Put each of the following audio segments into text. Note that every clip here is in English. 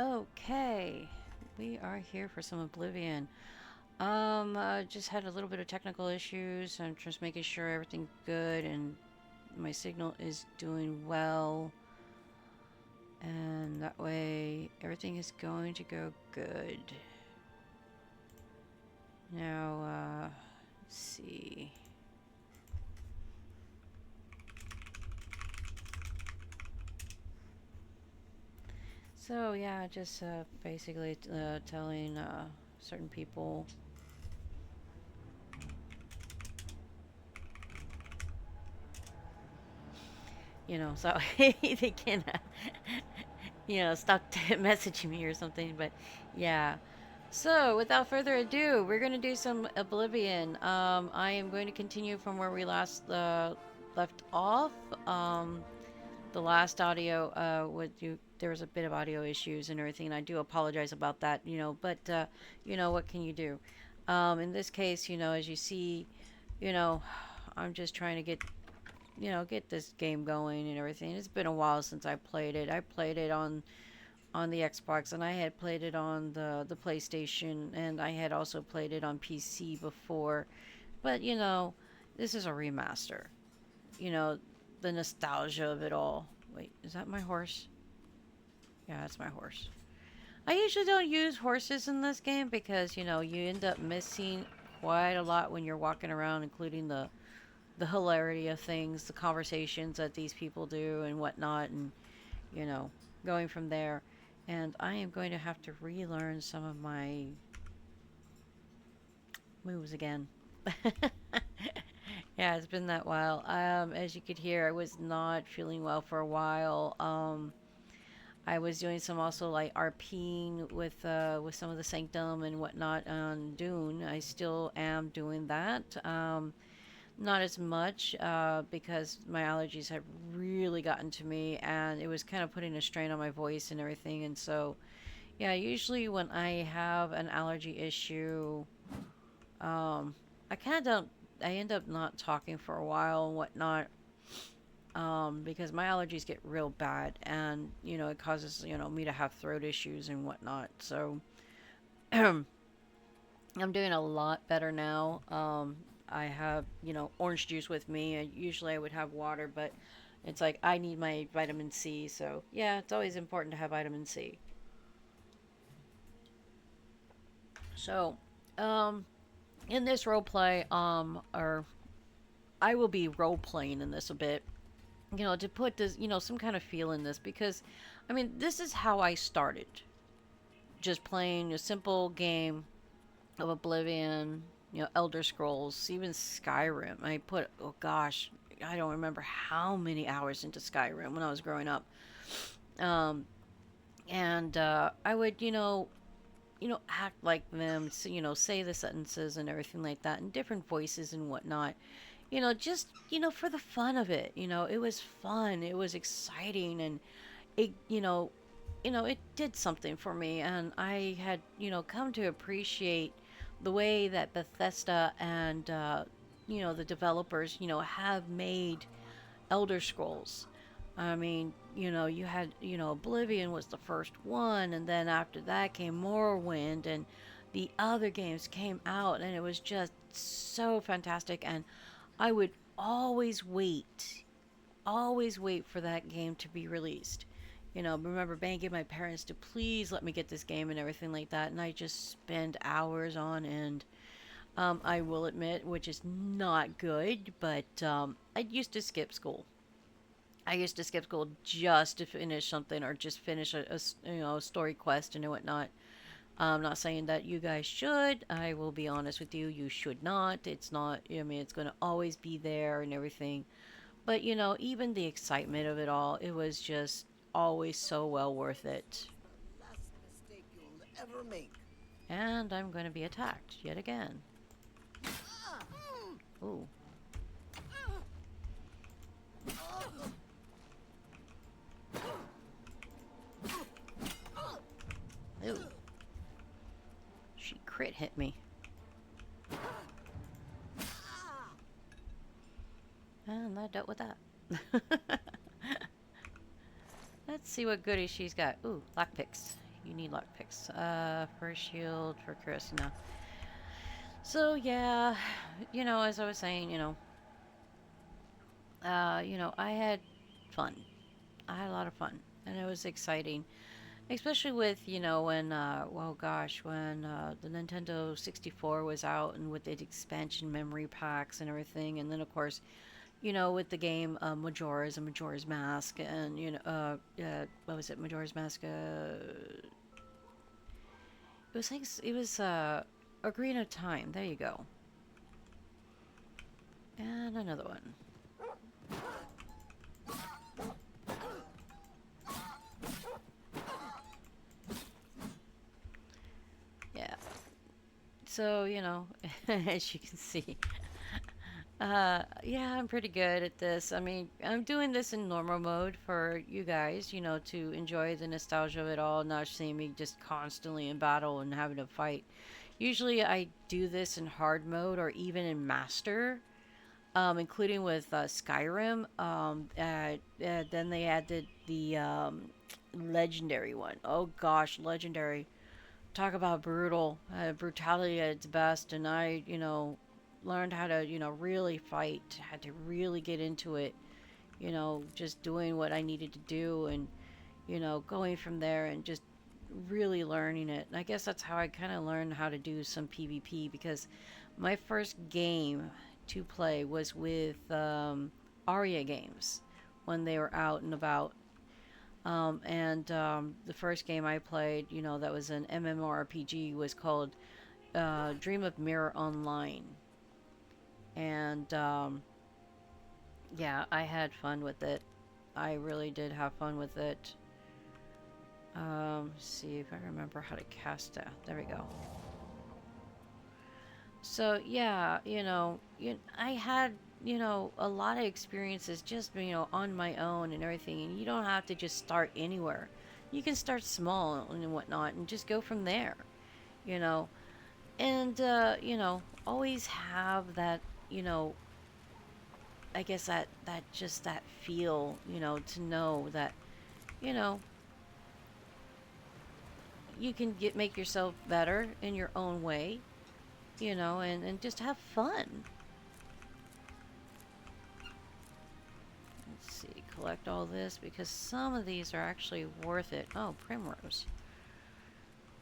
Okay, we are here for some Oblivion. Just had a little bit of technical issues. I'm just making sure everything's good and my signal is doing well. And that way, everything is going to go good. Now, let's see. So yeah, just basically telling certain people, so they can, stop messaging me or something. But yeah. So without further ado, we're gonna do some Oblivion. I am going to continue from where we last left off. Um, the last audio with you, there was a bit of audio issues and everything, and I do apologize about that. But what can you do? In this case, as you see, you know, I'm just trying to get this game going and everything. It's been a while since I played it. I played it on the Xbox, and I had played it on the PlayStation, and I had also played it on PC before. But this is a remaster. You know, the nostalgia of it all. Wait, is that my horse? Yeah, that's my horse. I usually don't use horses in this game because you end up missing quite a lot when you're walking around, including the hilarity of things, the conversations that these people do and whatnot, and you know, going from there. And I am going to have to relearn some of my moves again. Yeah, it's been that while. As you could hear, I was not feeling well for a while. I was doing some also like RPing with some of the Sanctum and whatnot on Dune. I still am doing that. Not as much because my allergies had really gotten to me, and it was kind of putting a strain on my voice and everything. And so, yeah, usually when I have an allergy issue, I kind of don't. I end up not talking for a while and whatnot, because my allergies get real bad, and it causes me to have throat issues and whatnot. So I'm doing a lot better now. I have orange juice with me. Usually I would have water, but it's like I need my vitamin C. So yeah, it's always important to have vitamin C. So, um, in this role play, or I will be role playing in this a bit, to put this, some kind of feel in this, because, I mean, this is how I started. Just playing a simple game of Oblivion, Elder Scrolls, even Skyrim. I put, oh gosh, I don't remember how many hours into Skyrim when I was growing up. Um, and I would, act like them, so, say the sentences and everything like that, in different voices and whatnot. Just, for the fun of it. It was fun. It was exciting, and it, it did something for me, and I had, come to appreciate the way that Bethesda and, the developers, have made Elder Scrolls. I mean, you had, Oblivion was the first one, and then after that came Morrowind, and the other games came out, and it was just so fantastic. And I would always wait for that game to be released. Remember begging my parents to please let me get this game and everything like that, and I just spend hours on end. I will admit, which is not good, but I used to skip school. I used to skip school just to finish something or just finish a story quest and whatnot. I'm not saying that you guys should. I will be honest with you, you should not. It's not, I mean, it's going to always be there and everything. But, even the excitement of it all, it was just always so well worth it. Last mistake you'll ever make. And I'm going to be attacked yet again. Ooh. Ooh. She crit hit me. And I dealt with that. Let's see what goodies she's got. Ooh, lockpicks. You need lockpicks. For shield, for Chris, no. So yeah, as I was saying, I had fun. I had a lot of fun, and it was exciting, especially with when well, gosh, when the Nintendo 64 was out and with its expansion memory packs and everything, and then of course, with the game Majora's and Majora's Mask, and what was it, Majora's Mask? It was like it was Ocarina of Time. There you go, and another one. Yeah. So as you can see, yeah, I'm pretty good at this. I mean, I'm doing this in normal mode for you guys, to enjoy the nostalgia of it all, not seeing me just constantly in battle and having to fight. Usually, I do this in hard mode or even in master, including with Skyrim. Then they added the legendary one. Oh gosh, legendary. Talk about brutal, brutality at its best. And I, learned how to, really fight, had to really get into it, just doing what I needed to do and, going from there and just really learning it. And I guess that's how I kind of learned how to do some PvP because my first game to play was with Aria games when they were out and about. And the first game I played, that was an MMORPG, was called Dream of Mirror Online. And yeah, I had fun with it. I really did have fun with it. See if I remember how to cast that. There we go. So yeah, I had a lot of experiences just on my own and everything, and you don't have to just start anywhere. You can start small and whatnot, and just go from there. You know, and always have that. I guess that just that feel. To know that you know you can make yourself better in your own way. And just have fun. Let's see, collect all this because some of these are actually worth it. Oh, Primrose.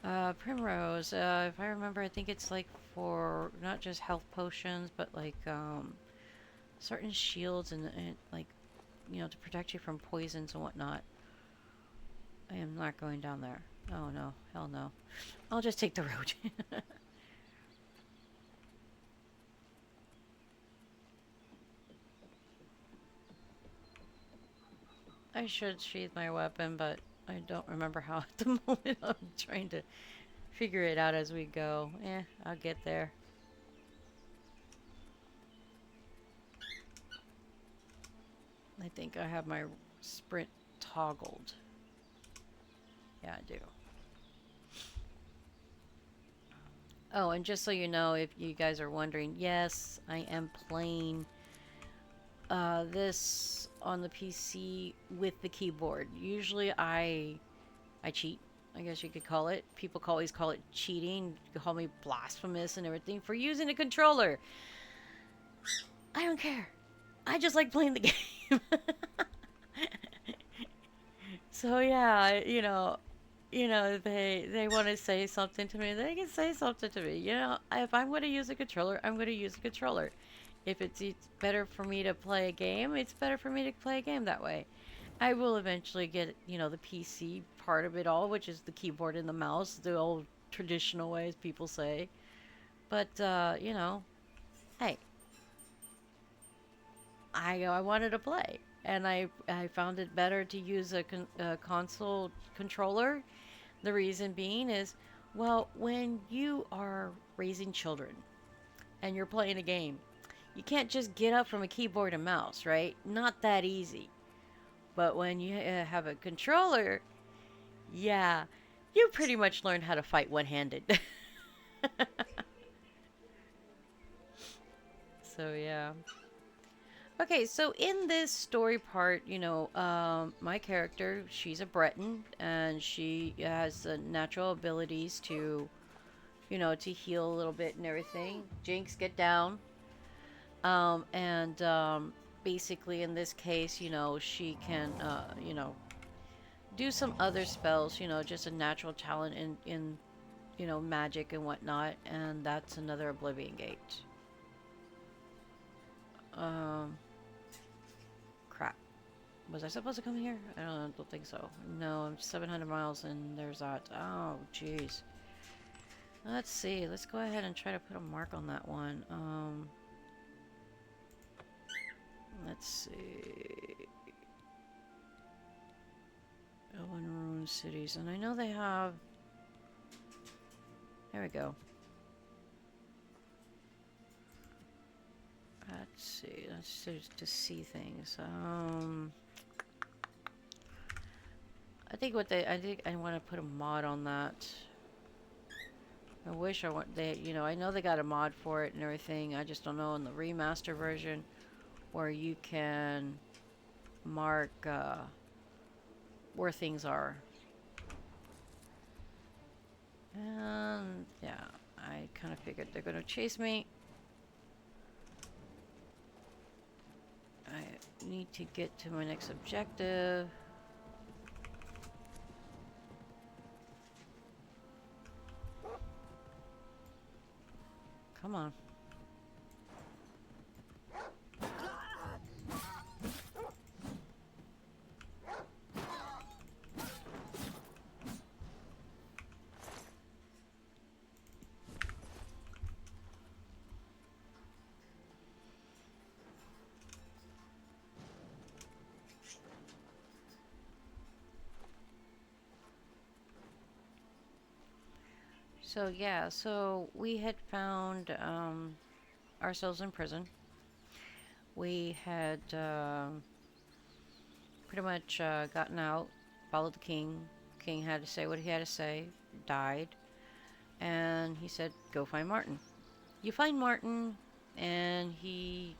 Primrose, if I remember, I think it's like for not just health potions, but like certain shields and like, to protect you from poisons and whatnot. I am not going down there. Oh no, hell no. I'll just take the road. I should sheath my weapon, but I don't remember how at the moment. I'm trying to figure it out as we go. I'll get there. I think I have my sprint toggled. Yeah, I do. Oh, and just so you know, if you guys are wondering, yes, I am playing this on the PC with the keyboard. Usually I cheat, I guess you could call it. People always call it cheating. You could call me blasphemous and everything for using a controller. I don't care. I just like playing the game. So yeah, they want to say something to me, they can say something to me. If I'm going to use a controller, I'm going to use a controller. If it's better for me to play a game, it's better for me to play a game that way. I will eventually get, the PC part of it all, which is the keyboard and the mouse, the old traditional ways people say. But, hey, I wanted to play. And I found it better to use a console controller. The reason being is, well, when you are raising children and you're playing a game, you can't just get up from a keyboard and mouse, right? Not that easy. But when you have a controller, yeah, you pretty much learn how to fight one-handed. So yeah. Okay, so in this story part, my character, she's a Breton, and she has the natural abilities to, to heal a little bit and everything. Jinx, get down. And basically, in this case, she can, do some other spells, just a natural talent in magic and whatnot, and that's another Oblivion Gate. Um, Crap. Was I supposed to come here? I don't think so. No, I'm 700 miles and there's that. Oh, jeez. Let's see. Let's go ahead and try to put a mark on that one. Let's see. Elven Ruin Cities. And I know they have... There we go. Let's see. Let's just to see things. I think I want to put a mod on that. I wish I want I know they got a mod for it and everything. I just don't know in the remaster version where you can mark where things are. And yeah, I kind of figured they're gonna chase me. I need to get to my next objective. Come on. So yeah, so we had found ourselves in prison. We had pretty much gotten out, followed the king. King had to say what he had to say, died, and he said, "Go find Martin." You find Martin, and he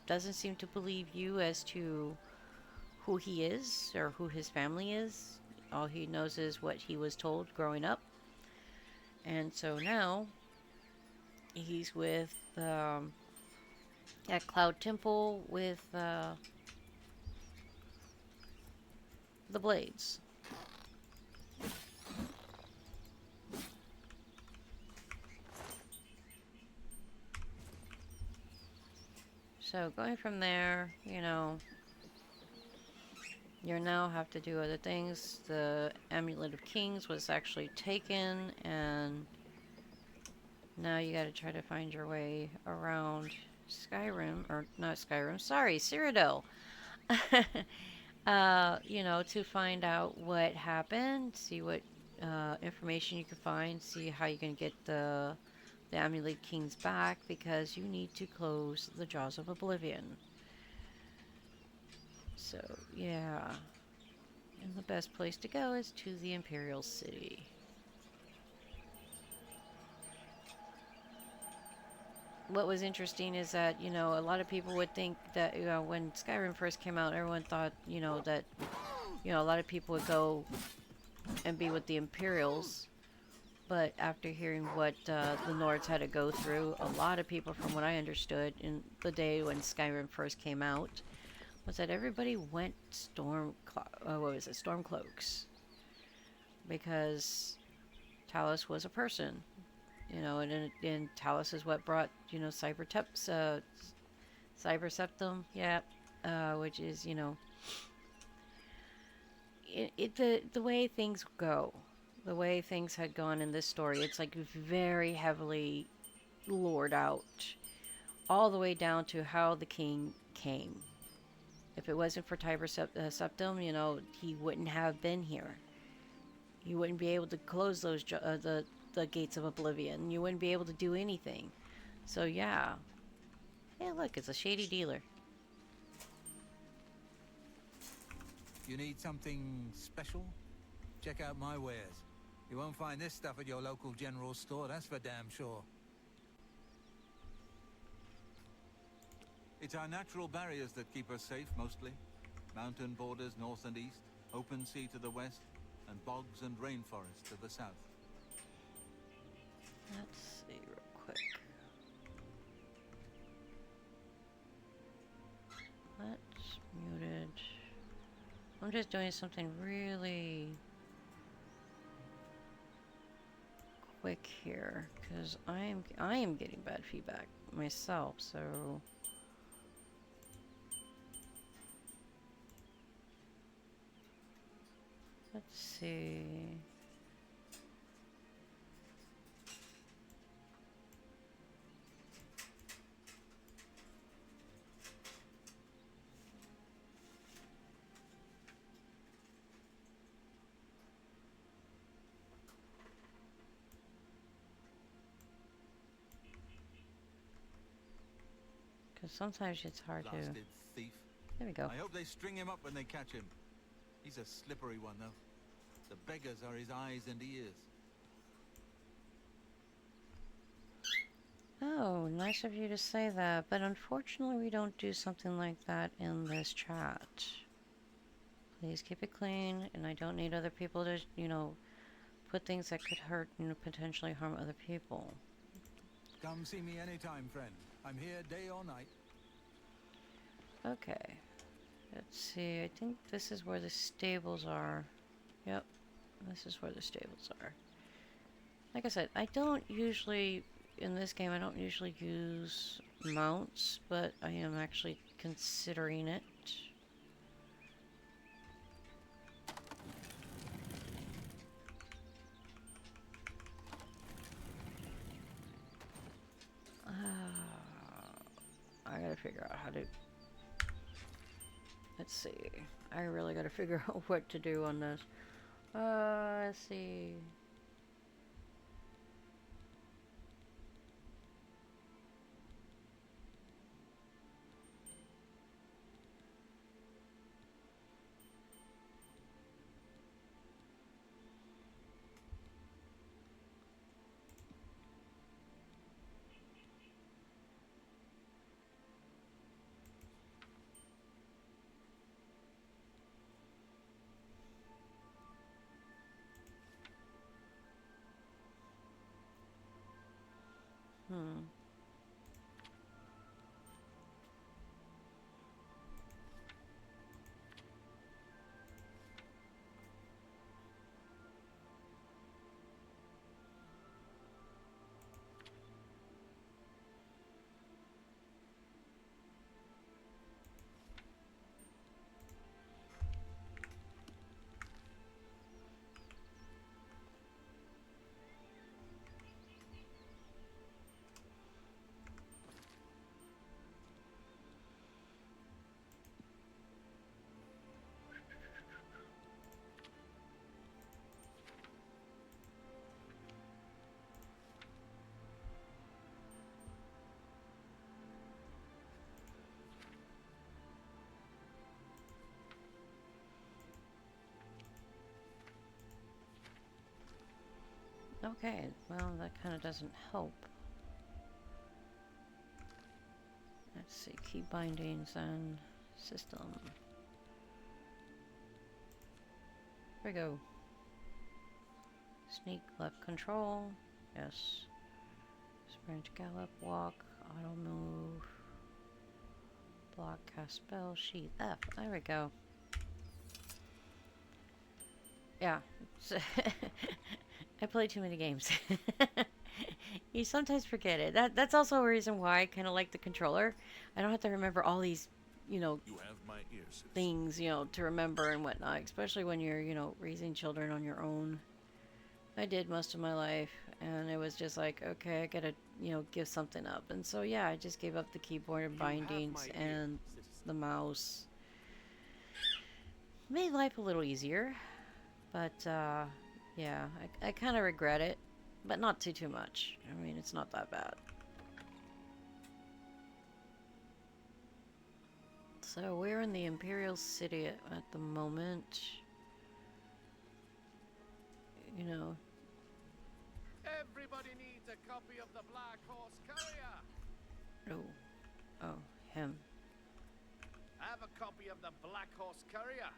doesn't seem to believe you as to who he is or who his family is. All he knows is what he was told growing up. And so now he's with at Cloud Temple with the Blades. So going from there, you now have to do other things. The Amulet of Kings was actually taken, and now you gotta try to find your way around Skyrim, or not Skyrim, sorry, Cyrodiil. To find out what happened, see what information you can find, see how you can get the Amulet Kings back, because you need to close the Jaws of Oblivion. So, yeah. And the best place to go is to the Imperial City. What was interesting is that, a lot of people would think that, when Skyrim first came out, everyone thought, that, a lot of people would go and be with the Imperials. But after hearing what the Nords had to go through, a lot of people, from what I understood in the day when Skyrim first came out, was that everybody went Stormcloaks. Because Talos was a person, and Talos is what brought, Cyber Septum, yeah, which is, the way things go. The way things had gone in this story, it's like very heavily lured out, all the way down to how the king came. If it wasn't for Septum, he wouldn't have been here. You wouldn't be able to close those the gates of Oblivion. You wouldn't be able to do anything. So yeah. Hey, look, it's a shady dealer. You need something special? Check out my wares. You won't find this stuff at your local general store, that's for damn sure. It's our natural barriers that keep us safe, mostly. Mountain borders north and east, open sea to the west, and bogs and rainforest to the south. Let's see real quick. Let's muted. I'm just doing something really quick here because I am getting bad feedback myself, so let's see. Because sometimes it's hard to. Blasted thief. There we go. I hope they string him up when they catch him. He's a slippery one, though. The beggars are his eyes and ears. Oh, nice of you to say that, but unfortunately we don't do something like that in this chat. Please keep it clean, and I don't need other people to, put things that could hurt and potentially harm other people. Come see me anytime, friend. I'm here day or night. Okay. Let's see, I think this is where the stables are. Yep, this is where the stables are. Like I said, I don't usually, in this game, I don't usually use mounts, but I am actually considering it. I gotta figure out how to... Let's see. I really gotta figure out what to do on this. Let's see. Okay, well, that kind of doesn't help. Let's see, key bindings and system. Here we go. Sneak, left control, yes. Sprint, gallop, walk, auto move. Block, cast spell, sheath, F. There we go. Yeah. I play too many games. You sometimes forget it. That's also a reason why I kind of like the controller. I don't have to remember all these, you have my ears. Things, to remember and whatnot, especially when you're, raising children on your own. I did most of my life, and it was just like, okay, I gotta, give something up. And so, yeah, I just gave up the keyboard and bindings and the mouse. Made life a little easier, but, yeah, I kind of regret it, but not too much. I mean, it's not that bad. So we're in the Imperial City at the moment. Everybody needs a copy of the Black Horse Courier. Oh, him. a copy of the Black Horse Courier.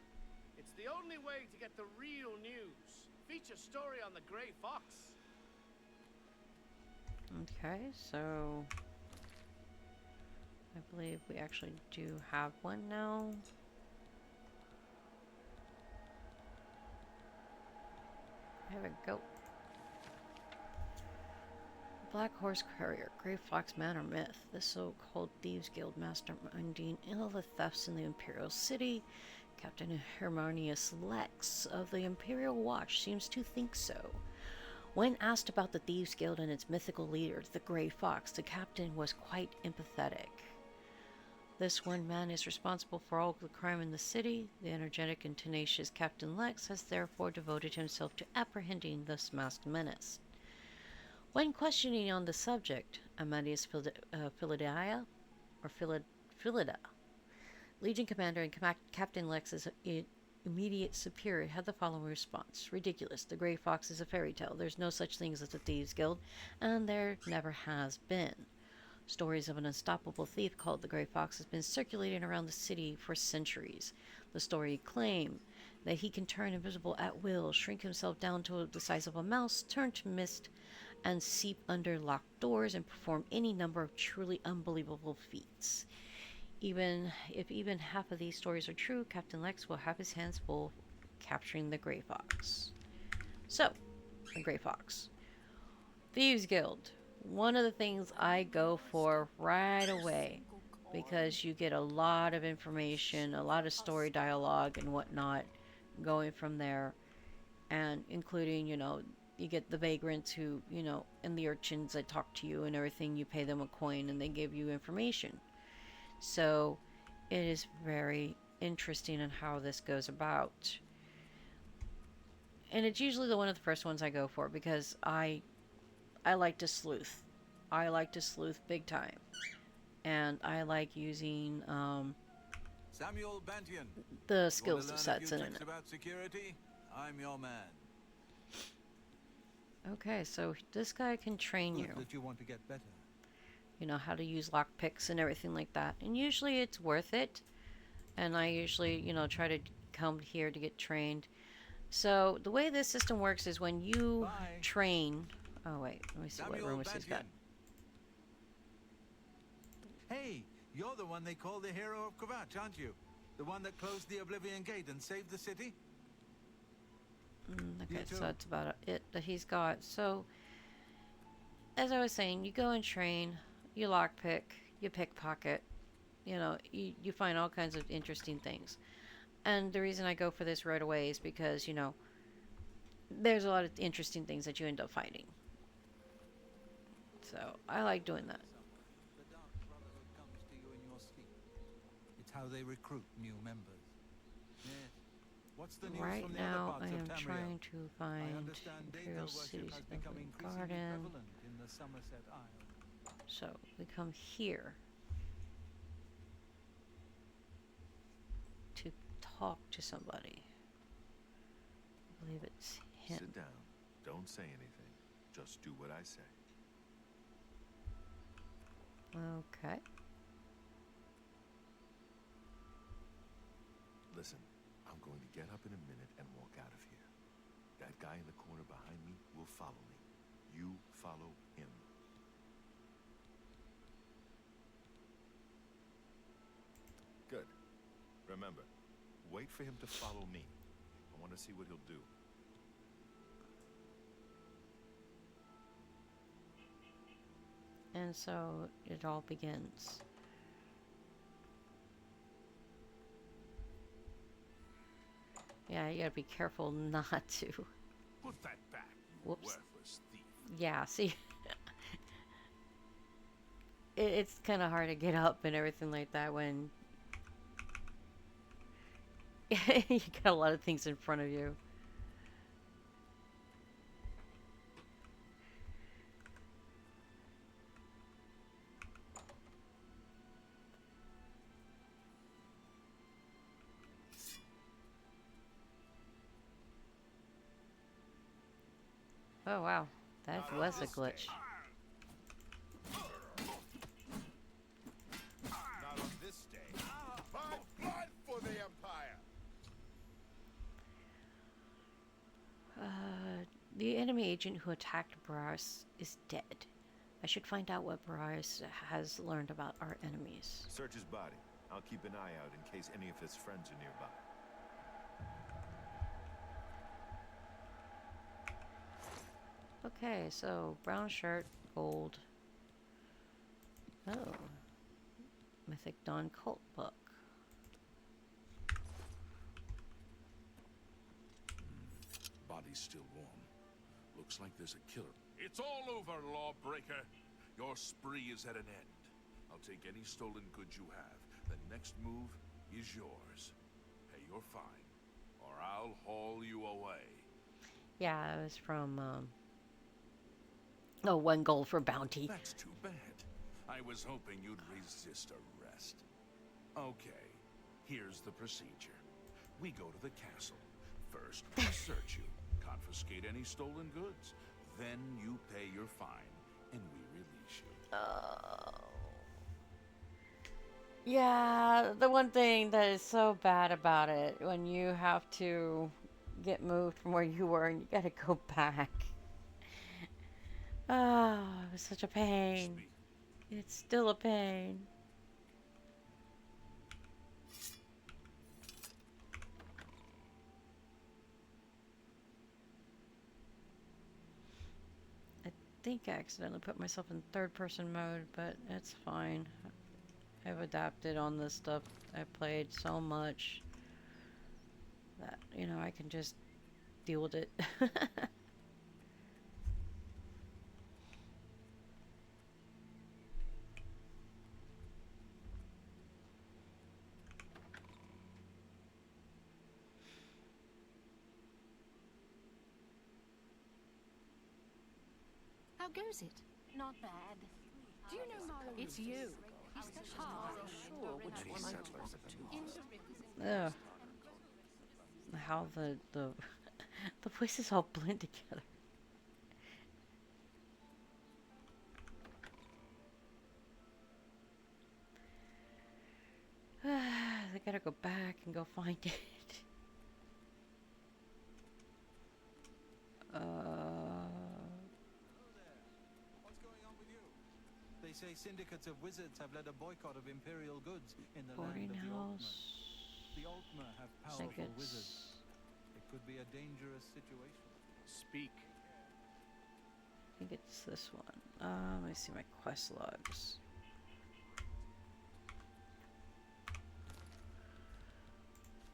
It's the only way to get the real news. Feature story on the Grey Fox. Okay, so I believe we actually do have one now. There we go. Black Horse Courier, Grey Fox Man or Myth. The so-called Thieves Guild masterminding all the thefts in the Imperial City. Captain Harmonious Lex of the Imperial Watch seems to think so. When asked about the Thieves Guild and its mythical leader, the Grey Fox, the captain was quite empathetic. This one man is responsible for all the crime in the city. The energetic and tenacious Captain Lex has therefore devoted himself to apprehending this masked menace. When questioning on the subject, Amadeus Philida, Legion Commander and Captain Lex's immediate superior, had the following response. Ridiculous. The Grey Fox is a fairy tale. There's no such thing as a Thieves Guild, and there never has been. Stories of an unstoppable thief called the Grey Fox has been circulating around the city for centuries. The story claims that he can turn invisible at will, shrink himself down to the size of a mouse, turn to mist, and seep under locked doors and perform any number of truly unbelievable feats. Even if half of these stories are true, Captain Lex will have his hands full capturing the Grey Fox. So, the Grey Fox. Thieves Guild. One of the things I go for right away, because you get a lot of information, a lot of story dialogue and whatnot going from there, and including, you get the vagrants who, and the urchins that talk to you and everything. You pay them a coin and they give you information. So it is very interesting in how this goes about. And it's usually one of the first ones I go for because I like to sleuth. I like to sleuth big time. And I like using Samuel Bantian. the skills sets in it. About security? I'm your man. Okay, so this guy can train you. That you want to get better. How to use lockpicks and everything like that. And usually it's worth it. And I usually, try to come here to get trained. So the way this system works is when you train... Oh, wait. Let me see what room he's got. Hey, you're the one they call the hero of Kvatch, aren't you? The one that closed the Oblivion Gate and saved the city? Okay, so that's about it that he's got. So, as I was saying, you go and train, you lockpick, you pickpocket, you find all kinds of interesting things. And the reason I go for this right away is because, there's a lot of interesting things that you end up finding. So, I like doing that. The Dark Brotherhood comes to you in your sleep. It's how they recruit new members. Yes. What's the news Right from the now, other I parts am of Tamriel? trying to I find understand Imperial Daco City's worship has become increasingly garden. prevalent in the Somerset Isle. So, we come here to talk to somebody. I believe it's him. Sit down. Don't say anything. Just do what I say. Okay. Listen, I'm going to get up in a minute and walk out of here. That guy in the corner behind me will follow me. You follow him. Good. Remember, wait for him to follow me. I want to see what he'll do. And so it all begins. Yeah, you gotta be careful not to. Put that back, you Whoops. worthless thief. Yeah, see? It's kind of hard to get up and everything like that when you got a lot of things in front of you. Oh wow, that was a glitch. Not on this day. My blood enemy agent who attacked Barras is dead. I should find out what Barras has learned about our enemies. Search his body. I'll keep an eye out in case any of his friends are nearby. Okay, so brown shirt, gold. Oh. Mythic Dawn cult book. Body's still warm. Looks like there's a killer. It's all over, lawbreaker. Your spree is at an end. I'll take any stolen goods you have. The next move is yours. Pay your fine, or I'll haul you away. Yeah, it was from, oh, 1 gold for bounty. That's too bad. I was hoping you'd resist arrest. Okay, here's the procedure. We go to the castle. First, we search you, confiscate any stolen goods. Then you pay your fine, and we release you. Yeah, the one thing that is so bad about it, when you have to get moved from where you were and you gotta go back. Oh, it was such a pain. Speak. It's still a pain. I think I accidentally put myself in third person mode, but it's fine. I've adapted on this stuff. I've played so much that, you know, I can just deal with it. How goes it? Not bad. Do you know Marlowe? It's you. Sure, which Any one I settlers have been lost. Ugh. How the the voices all blend together. I gotta go back and go find it. What's going on with you? They say syndicates of wizards have led a boycott of imperial goods in the Boarding land of the Altmer. house. The Altmer have powerful Tickets. wizards. It could be a dangerous situation. Speak. I think it's this one. Let me see my quest logs.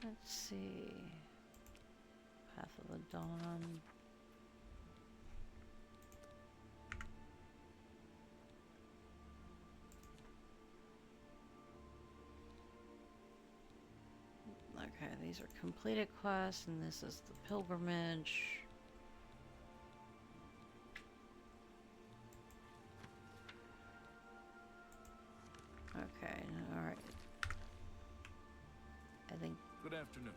Let's see. Path of the Dawn. Okay, these are completed quests, and this is the pilgrimage. Okay, alright. I think, Good afternoon.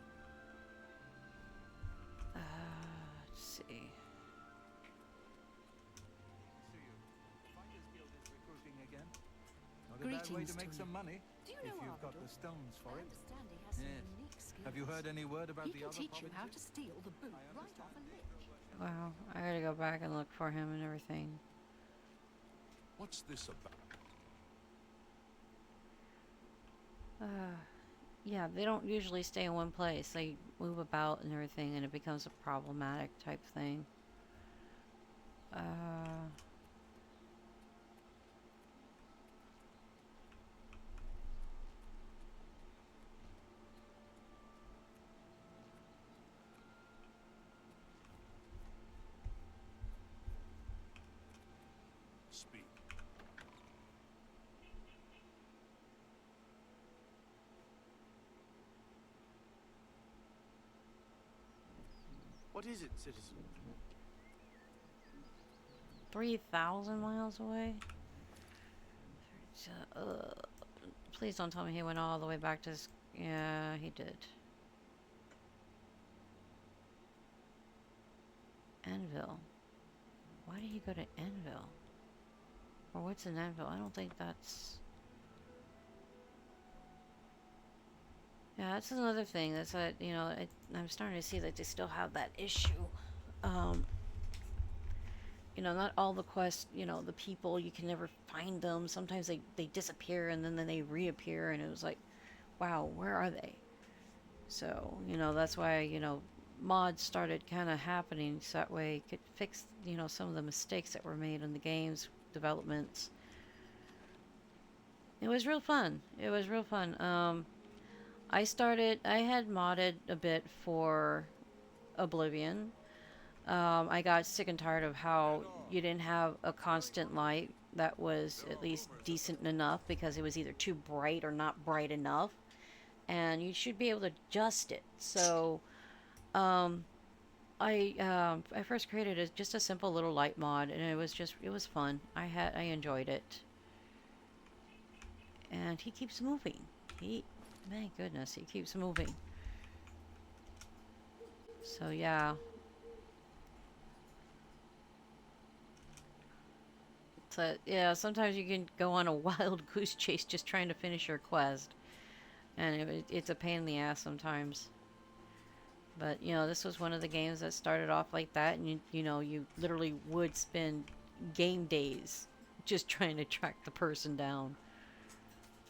let's see. See you. Fighters Guild is recruiting again. Not a bad way Greetings, to make Tony. some money. Do you if know you've got Arbador? the stones I for it. understand he has some Yes. unique skills. Have you heard any word about He the can other teach you how to provinces? steal the boot I right off a understand lich. Wow, I gotta go back and look for him and everything. What's this about? Yeah, they don't usually stay in one place. They move about and everything, and it becomes a problematic type thing. Speak. What is it, citizen? 3,000 miles away? Please don't tell me he went all the way back to... Yeah, he did. Anvil. Why did he go to Anvil? Or what's an Anvil? I don't think that's... Yeah, that's another thing. That's that, you know, I'm starting to see that they still have that issue. you know, not all the quests, you know, the people, you can never find them. Sometimes they disappear and then they reappear, and it was like, wow, where are they? So, you know, that's why, you know, mods started kind of happening so that way it could fix, you know, some of the mistakes that were made in the game's developments. It was real fun. It was real fun. I had modded a bit for Oblivion. I got sick and tired of how you didn't have a constant light that was at least decent enough because it was either too bright or not bright enough. And you should be able to adjust it. So, um, I first created just a simple little light mod, and it was fun. I enjoyed it. And he keeps moving. My goodness, he keeps moving. So yeah. So yeah, sometimes you can go on a wild goose chase just trying to finish your quest, and it's a pain in the ass sometimes. But you know, this was one of the games that started off like that, and you know, you literally would spend game days just trying to track the person down.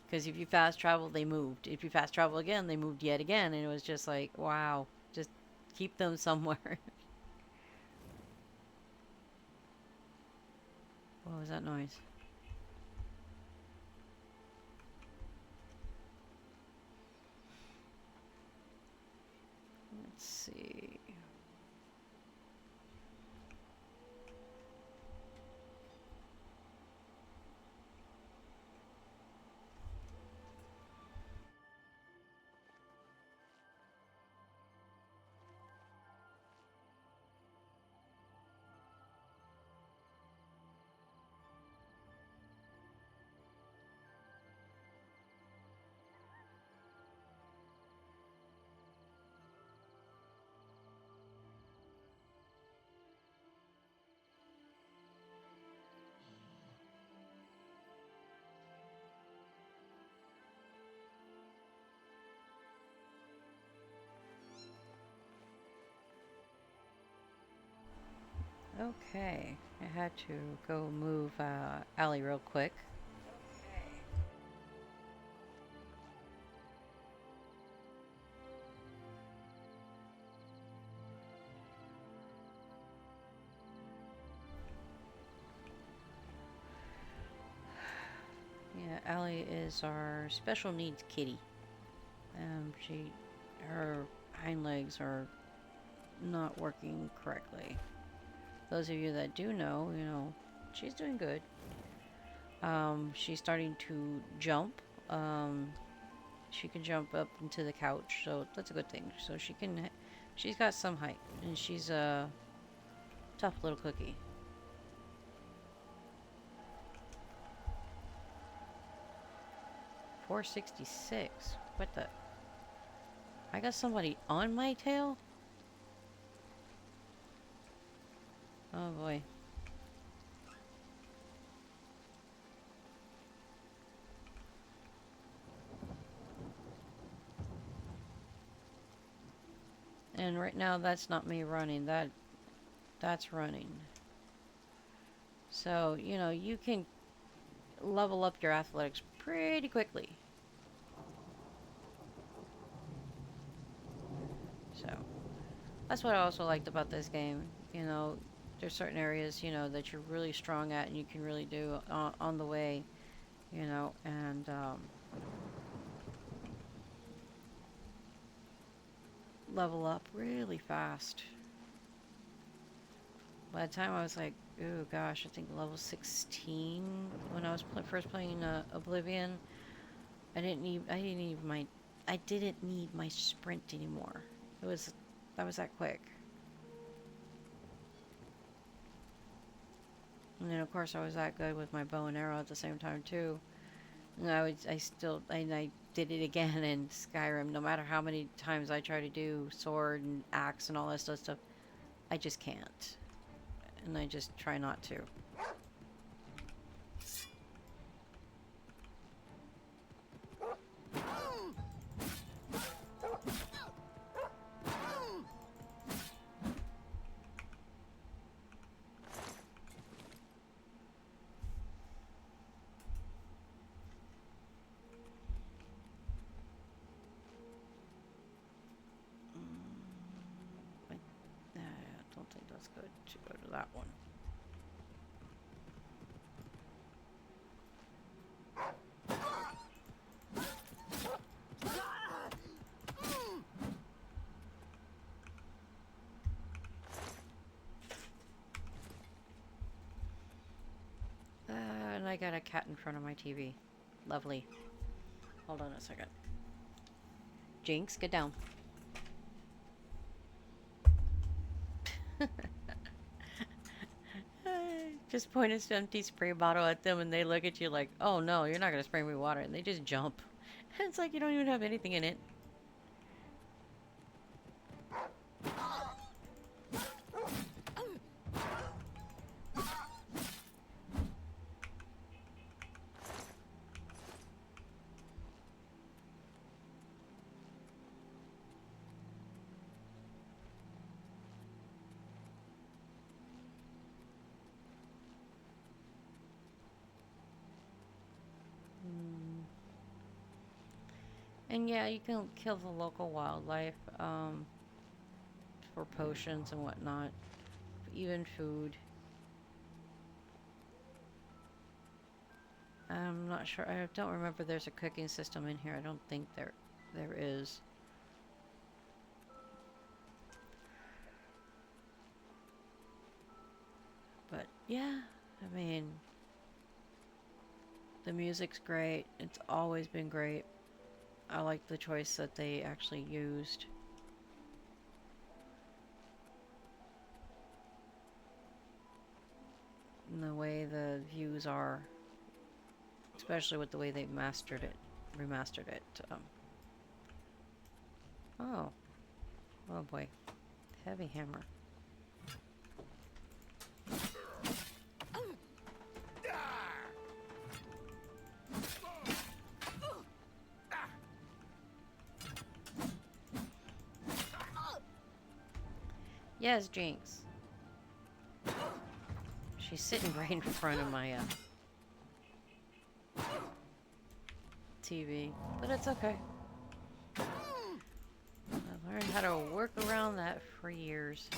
Because if you fast travel, they moved. If you fast travel again, they moved yet again, and it was just like, wow, just keep them somewhere. What was that noise? Let's see. Okay, I had to go move Allie real quick. Yeah, Allie is our special needs kitty. Her hind legs are not working correctly. Those of you that do know, you know, she's doing good. She's starting to jump. She can jump up into the couch, so that's a good thing. So she's got some height, and she's a tough little cookie. $4.66. What the? I got somebody on my tail? Oh boy. And right now that's not me running. That's running. So, you know, you can level up your athletics pretty quickly. So, that's what I also liked about this game. You know, there's certain areas, you know, that you're really strong at and you can really do on the way, you know, and level up really fast. By the time I was like, oh gosh, I think level 16 when I was first playing Oblivion, I didn't need my sprint anymore. That was that quick. And then of course I was that good with my bow and arrow at the same time too. And I did it again in Skyrim. No matter how many times I try to do sword and axe and all that stuff, I just can't. And I just try not to. Let's go to that one. And I got a cat in front of my TV. Lovely. Hold on a second. Jinx, get down. Just point an empty spray bottle at them and they look at you like, oh no, you're not gonna spray me water. And they just jump. It's like you don't even have anything in it. And yeah, you can kill the local wildlife for potions and whatnot. Even food. I'm not sure. I don't remember there's a cooking system in here. I don't think there is. But yeah, I mean, the music's great. It's always been great. I like the choice that they actually used. And the way the views are. Especially with the way they remastered it. Oh. Oh boy. Heavy hammer. Yes, Jinx. She's sitting right in front of my TV, but it's okay. I learned how to work around that for years.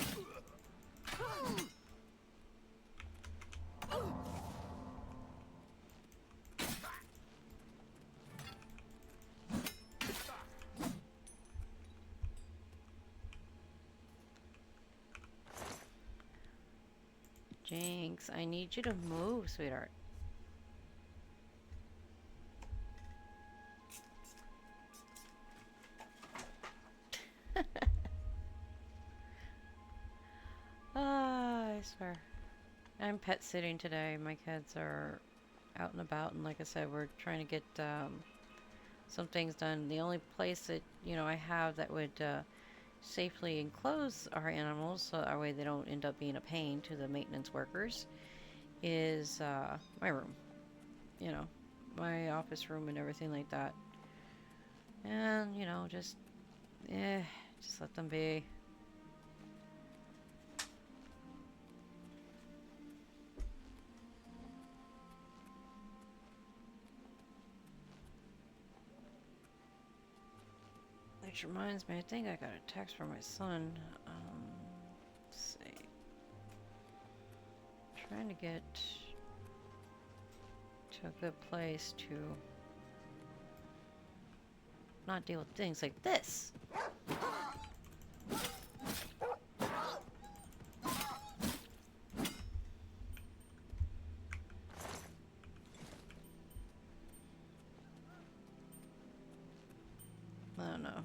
Jinx, I need you to move, sweetheart. I swear. I'm pet sitting today. My kids are out and about, and like I said, we're trying to get some things done. The only place that, I have that would safely enclose our animals so that way they don't end up being a pain to the maintenance workers is my room. My office room and everything like that. And, just let them be. Which reminds me, I think I got a text from my son. Let's see. Trying to get to a good place to not deal with things like this. Oh no,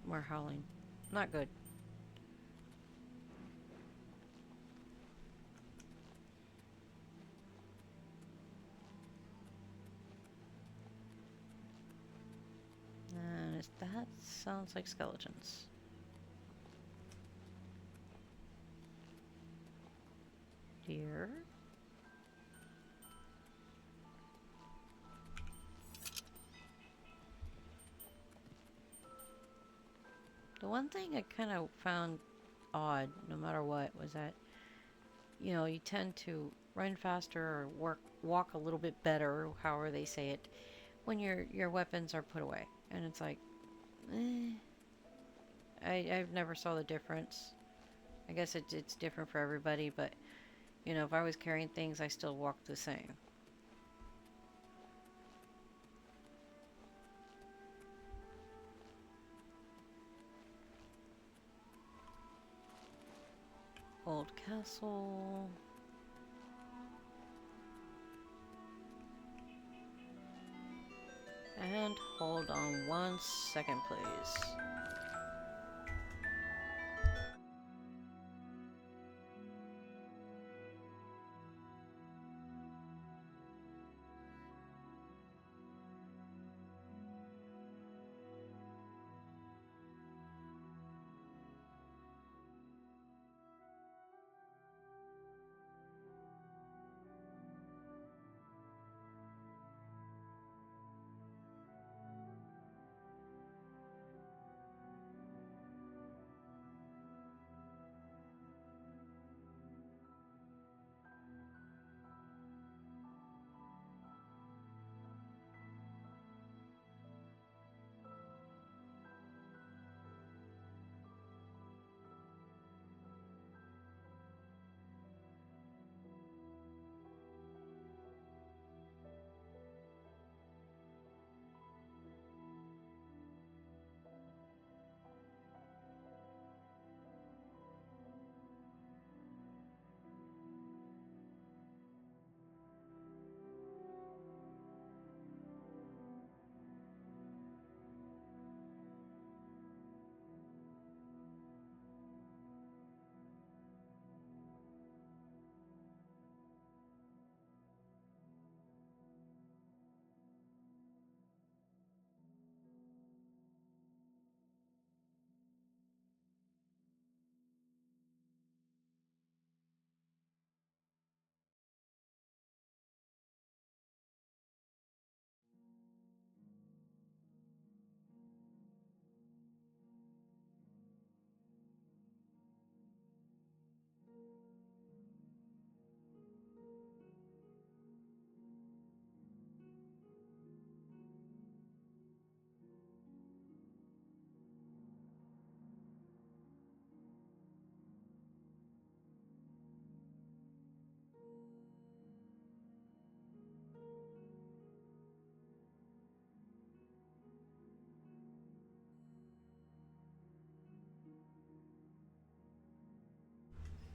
more howling. Not good. And that sounds like skeletons. Deer. The one thing I kind of found odd, no matter what, was that, you tend to run faster or walk a little bit better, however they say it, when your weapons are put away. And it's like, I've never saw the difference. I guess it's different for everybody, but you know, if I was carrying things, I still walk the same. Old castle. And hold on 1 second, please.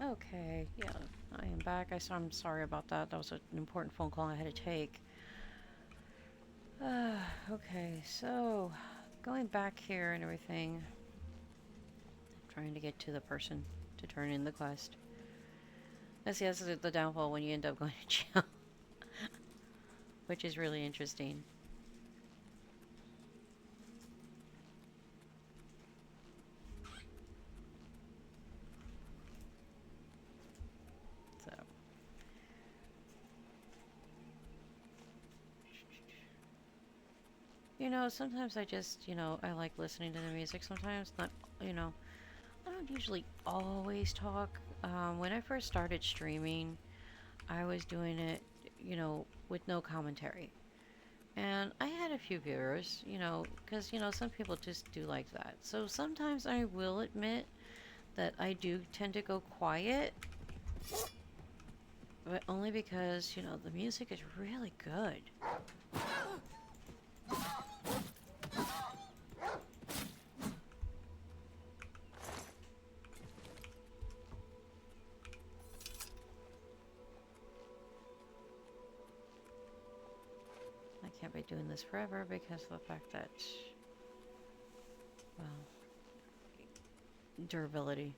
Okay, yeah, I am back. I'm sorry about that. That was an important phone call I had to take. Okay, so going back here and everything, trying to get to the person to turn in the quest. That's the downfall when you end up going to jail, which is really interesting. So. You know, sometimes I just, I like listening to the music sometimes. Not, you know, I don't usually always talk. When I first started streaming, I was doing it, with no commentary. And I had a few viewers, because, some people just do like that. So sometimes I will admit that I do tend to go quiet, but only because, the music is really good. I can't be doing this forever because of the fact that, well, durability.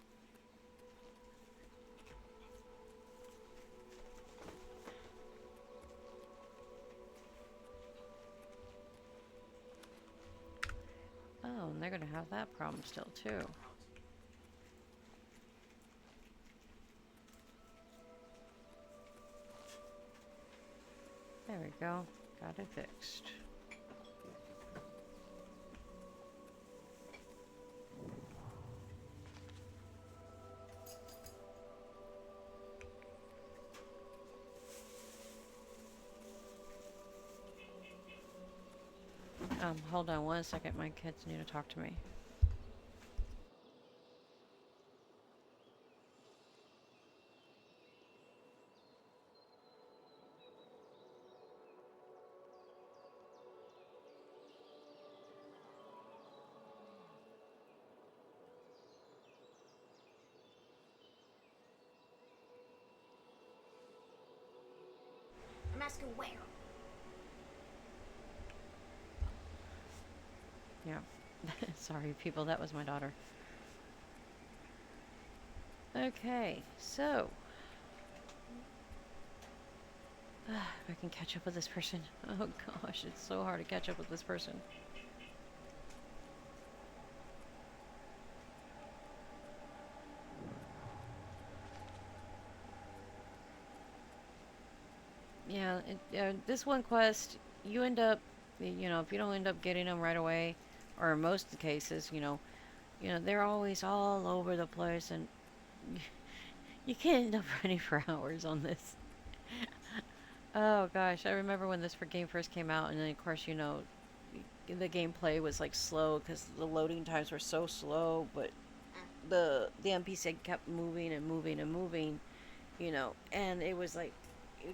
Oh, and they're gonna have that problem still too. There we go. Got it fixed. Hold on 1 second. My kids need to talk to me. asking where. Yeah. Sorry, people. That was my daughter. Okay, so. If I can catch up with this person. Oh gosh, it's so hard to catch up with this person. Yeah, this one quest, you end up, you know, if you don't end up getting them right away, or in most of the cases, they're always all over the place, and you can end up running for hours on this. Oh gosh, I remember when this game first came out, and then of course, the gameplay was like slow because the loading times were so slow, but the NPC kept moving and moving and moving, and it was like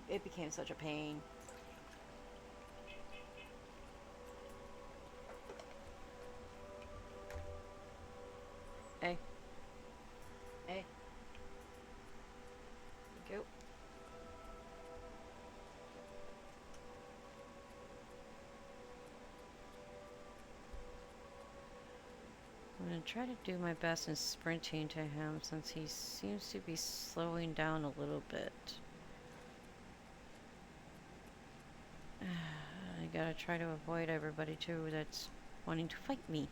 it became such a pain. Hey. Hey. Go. I'm going to try to do my best in sprinting to him since he seems to be slowing down a little bit. I gotta try to avoid everybody too that's wanting to fight me.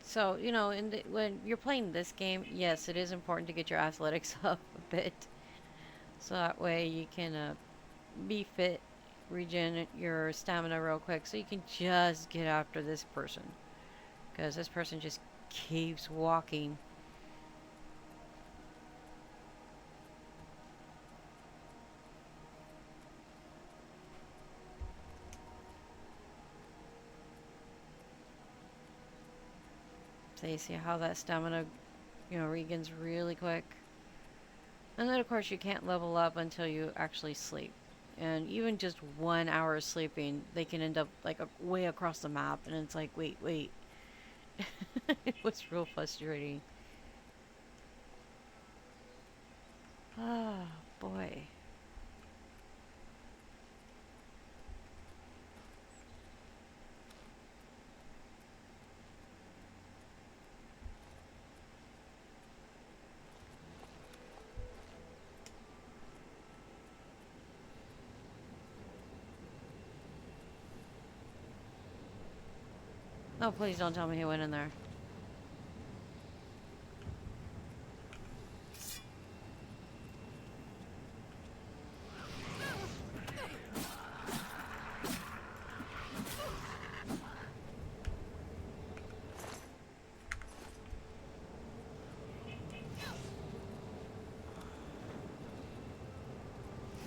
So, when you're playing this game, yes, it is important to get your athletics up a bit. So that way you can be fit, regen your stamina real quick, so you can just get after this person. Because this person just keeps walking. So you see how that stamina, regens really quick. And then of course you can't level up until you actually sleep. And even just 1 hour of sleeping, they can end up like way across the map, and it's like, wait. It was real frustrating. Ah, boy. Oh, please don't tell me he went in there.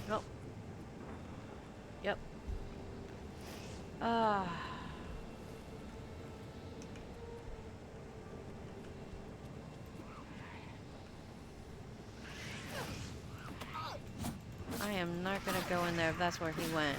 Nope. Yep. Ah. I am not gonna go in there if that's where he went.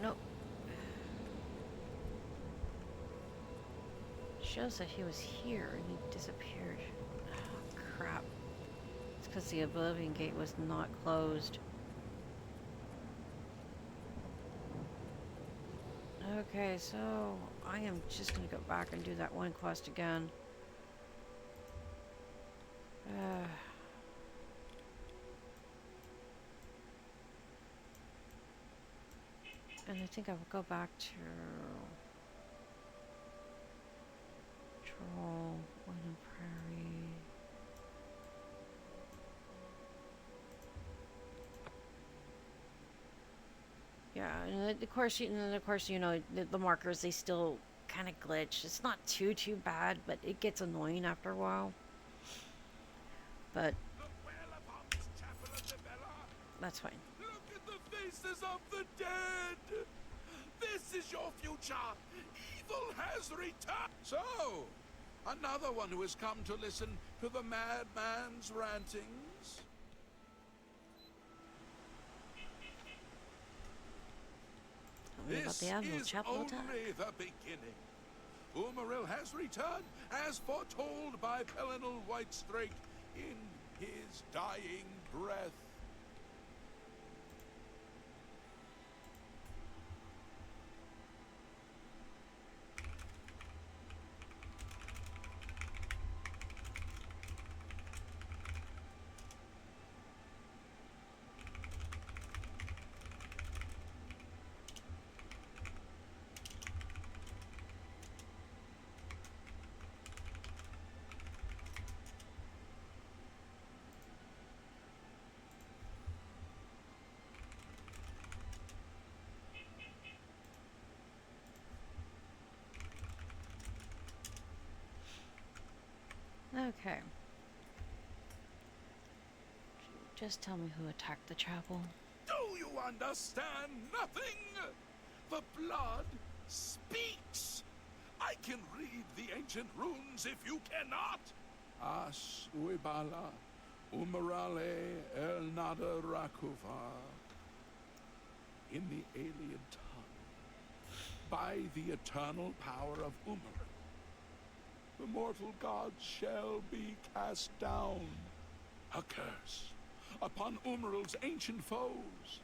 Nope. Shows that he was here and he disappeared. Oh, crap. It's because the Oblivion gate was not closed. Okay, so I am just gonna go back and do that one quest again. And I think I will go back to Troll, Windham Prairie. of course, the markers, they still kind of glitch. It's not too bad, but it gets annoying after a while. But The well-upon chapel of the Bella. that's fine. Look at the faces of the dead. This is your future. Evil has returned. So, another one who has come to listen to the madman's rantings. Tell me about This the Admiral is Chapel only attack. the beginning. Umaril has returned, as foretold by Pelinal Whitestrake in his dying breath. Okay. Just tell me who attacked the chapel. Do you understand nothing? The blood speaks. I can read the ancient runes if you cannot. As uibala, umarale el nada rakuva. In the alien tongue, by the eternal power of Umaril, the mortal gods shall be cast down. A curse upon Umaril's ancient foes,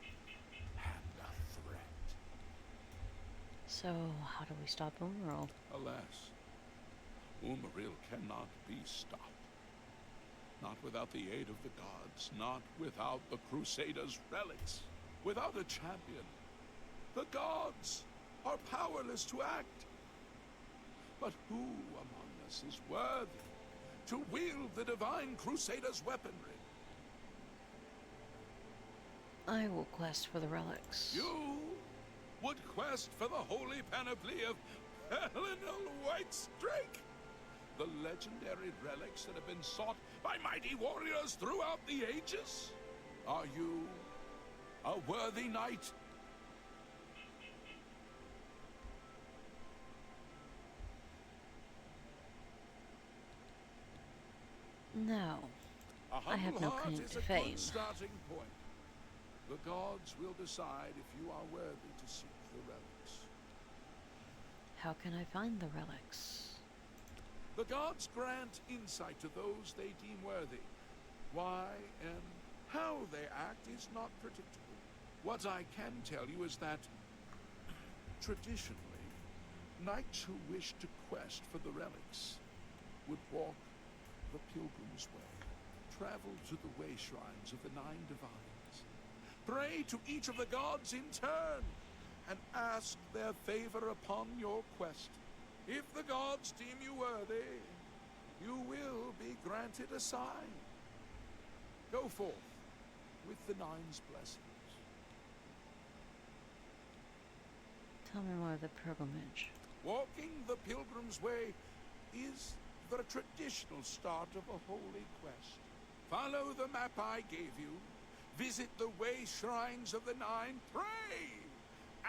and a threat. So, how do we stop Umaril? Alas, Umaril cannot be stopped. Not without the aid of the gods, not without the Crusaders' relics, without a champion. The gods are powerless to act. But who among us is worthy to wield the divine Crusaders' weaponry? I will quest for the relics. You would quest for the holy panoply of Pelinal Whitestrake? The legendary relics that have been sought by mighty warriors throughout the ages? Are you a worthy knight? No. A I have humble no heart claim is to a fame. good starting point. The gods will decide if you are worthy to seek the relics. How can I find the relics? The gods grant insight to those they deem worthy. Why and how they act is not predictable. What I can tell you is that, traditionally, knights who wish to quest for the relics would walk the pilgrim's way, travel to the way shrines of the 9 divines, pray to each of the gods in turn, and ask their favor upon your quest. If the gods deem you worthy, you will be granted a sign. Go forth with the 9's blessings. Tell me more of the pilgrimage. Walking the pilgrim's way is the traditional start of a holy quest. Follow the map I gave you, visit the way shrines of the 9, pray,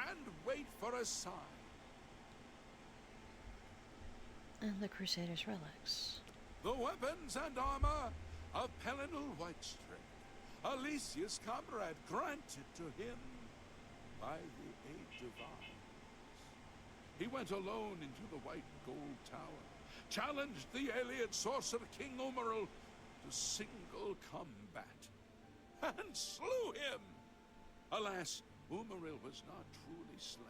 and wait for a sign. And the Crusaders' relics. The weapons and armor of Pelinal Whitestrake, Alicia's comrade, granted to him by the 8 divines. He went alone into the White Gold Tower, challenged the alien sorcerer King Umaril to single combat, and slew him. Alas, Umaril was not truly slain,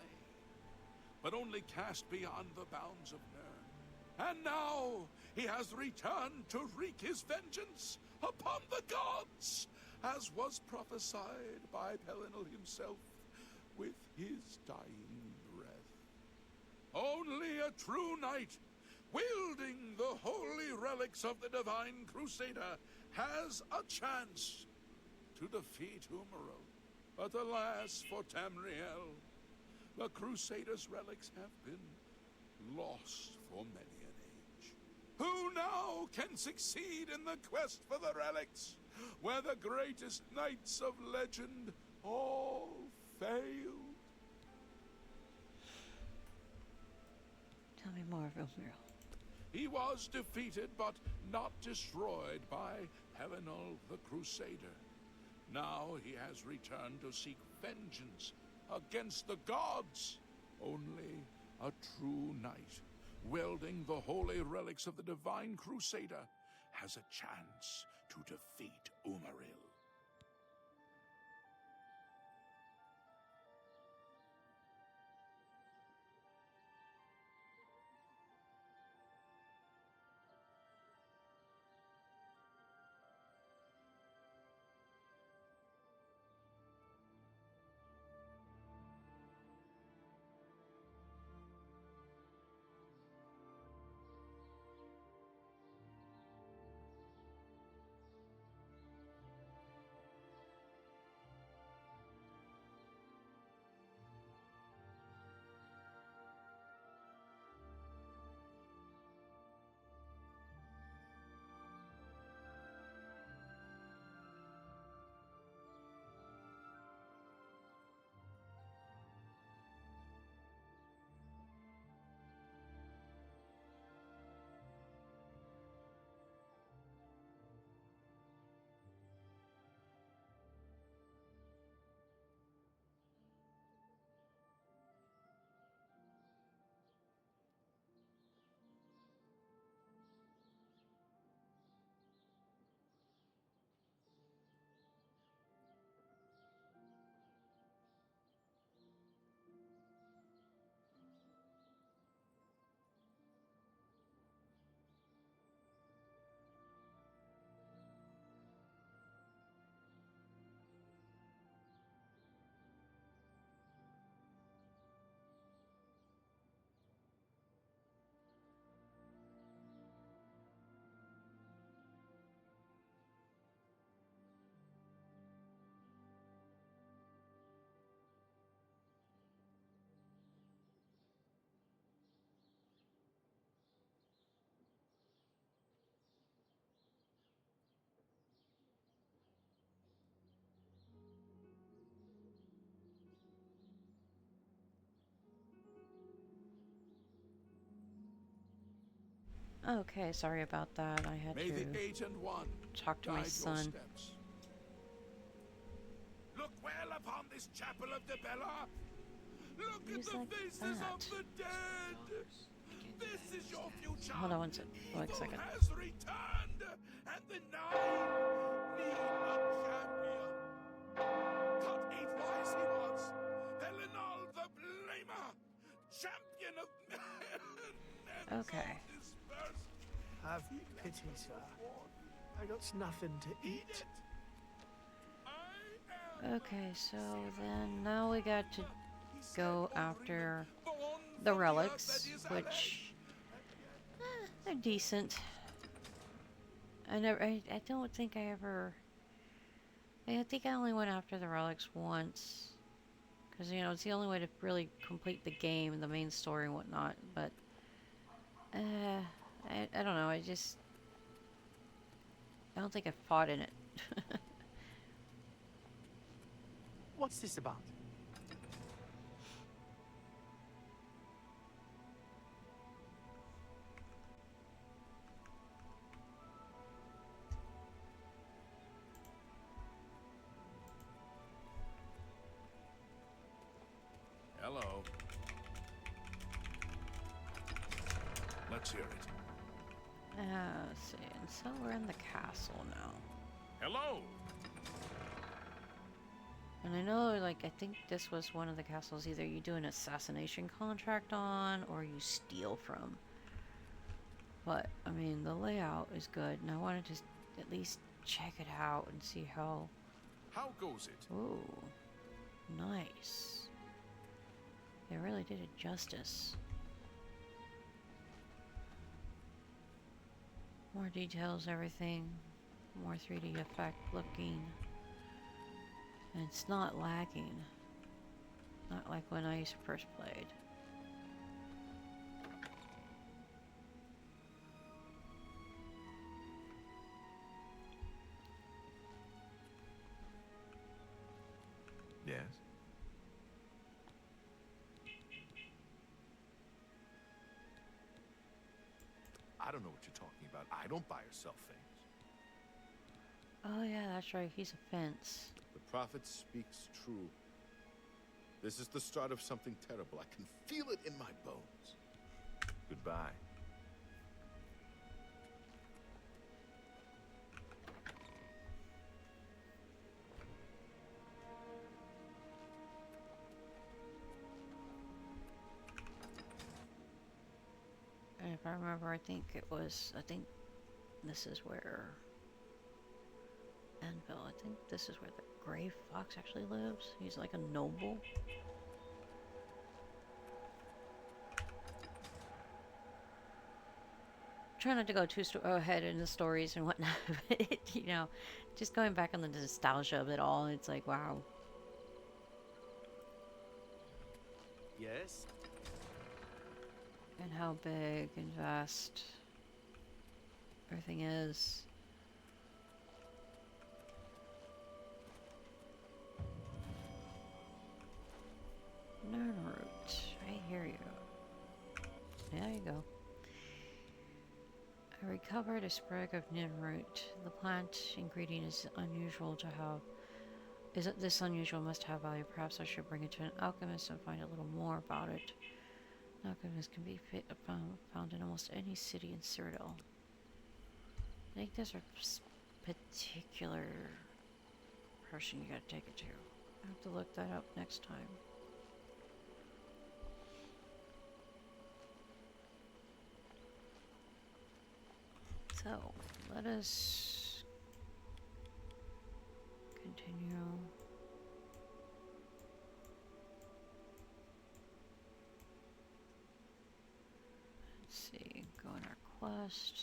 but only cast beyond the bounds of Nirn. And now he has returned to wreak his vengeance upon the gods, as was prophesied by Pelinal himself with his dying breath. Only a true knight, wielding the holy relics of the divine Crusader, has a chance to defeat Umaril. But alas for Tamriel, The Crusaders' relics have been lost for many an age. Who now can succeed in the quest for the relics, where the greatest knights of legend all failed? Tell me more, Romero. He was defeated, but not destroyed by Helenol the Crusader. Now he has returned to seek vengeance against the gods. Only a true knight, wielding the holy relics of the divine Crusader, has a chance to defeat Umaril. Okay, sorry about that. I had May to the 8 and 1 talk to my guide your son. steps. Look well upon this chapel of Debella. Look at Who's the like faces that? of the dead. This is your future. Hold on one Evil second. has returned, and the Nine need a champion. Cut 8 wise he was. Helenal the Blamer, champion of men. Okay. Have pity, sir. I got nothing to eat. Okay, so then now we got to go after the relics, which they're decent. I don't think I ever. I think I only went after the relics once, because you know it's the only way to really complete the game, the main story and whatnot. But I don't know. I don't think I fought in it. What's this about? Hello. Let's hear it. Let's see. And so we're in the castle now. Hello. And I know, like, I think this was one of the castles either you do an assassination contract on or you steal from. But, I mean, the layout is good, and I wanted to at least check it out and see how... How goes it? Ooh, nice. They really did it justice. More details, everything. More 3D effect looking. And it's not lagging. Not like when I first played. Yes? I don't know what you're talking about. I don't buy or sell things. Oh yeah, that's right. He's a fence. The prophet speaks true. This is the start of something terrible. I can feel it in my bones. Goodbye. And if I remember, I think this is where Anvil, I think this is where the Gray Fox actually lives. He's like a noble. Try not to go too ahead in the stories and whatnot, but you know, just going back on the nostalgia of it all, it's like, wow. Yes? And how big and vast everything is. Nerdroot, I hear you. There you go. I recovered a sprig of Nirnroot. The plant ingredient is unusual to have. This unusual must have value. Perhaps I should bring it to an alchemist and find a little more about it. An alchemist can be found in almost any city in Cyrodiil. I think there's a particular person you gotta take it to. I have to look that up next time. So, let us continue. Let's see, go on our quest.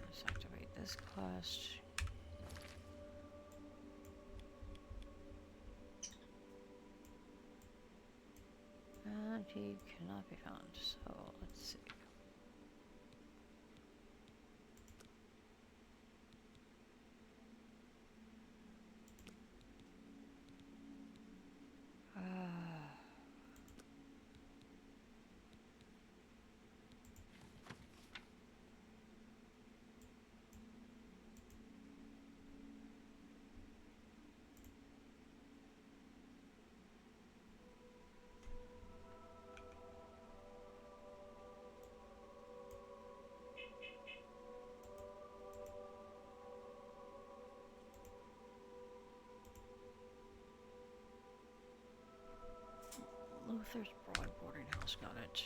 Let's activate this quest. And he cannot be found, so let's see. Luther's Broad Boarding House, got it.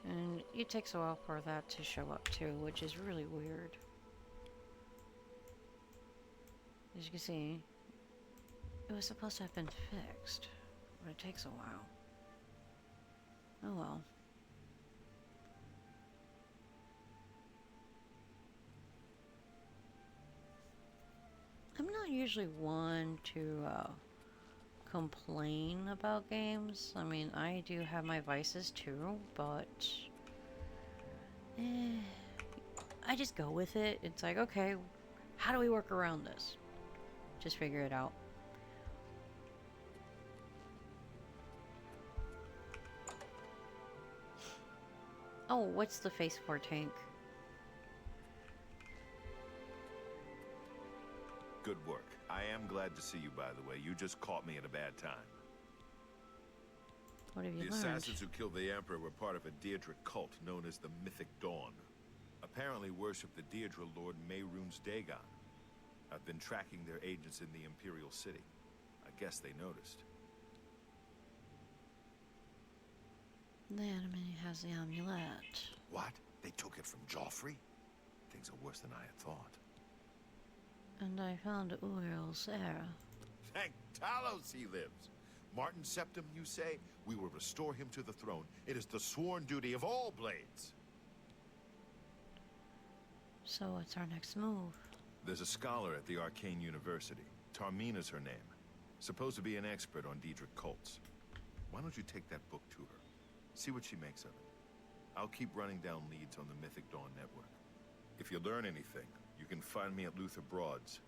And it takes a while for that to show up too, which is really weird. As you can see, it was supposed to have been fixed, but it takes a while. Oh well. I'm not usually one to complain about games. I mean, I do have my vices too, but I just go with it. It's like, okay, how do we work around this? Just figure it out. Oh, what's the Phase 4 tank? Good work. I am glad to see you, by the way. You just caught me at a bad time. What have you The learned? assassins who killed the Emperor were part of a Deirdre cult known as the Mythic Dawn. Apparently worship the Deirdre Lord Mehrunes Dagon. I've been tracking their agents in the Imperial City. I guess they noticed. The enemy has the amulet. What? They took it from Joffrey? Things are worse than I had thought. And I found Uriel's heir. Thank Talos he lives. Martin Septim, you say? We will restore him to the throne. It is the sworn duty of all blades. So what's our next move? There's a scholar at the Arcane University. Tarmina's her name. Supposed to be an expert on Daedric cults. Why don't you take that book to her? See what she makes of it. I'll keep running down leads on the Mythic Dawn network. If you learn anything, you can find me at Luther Broad's.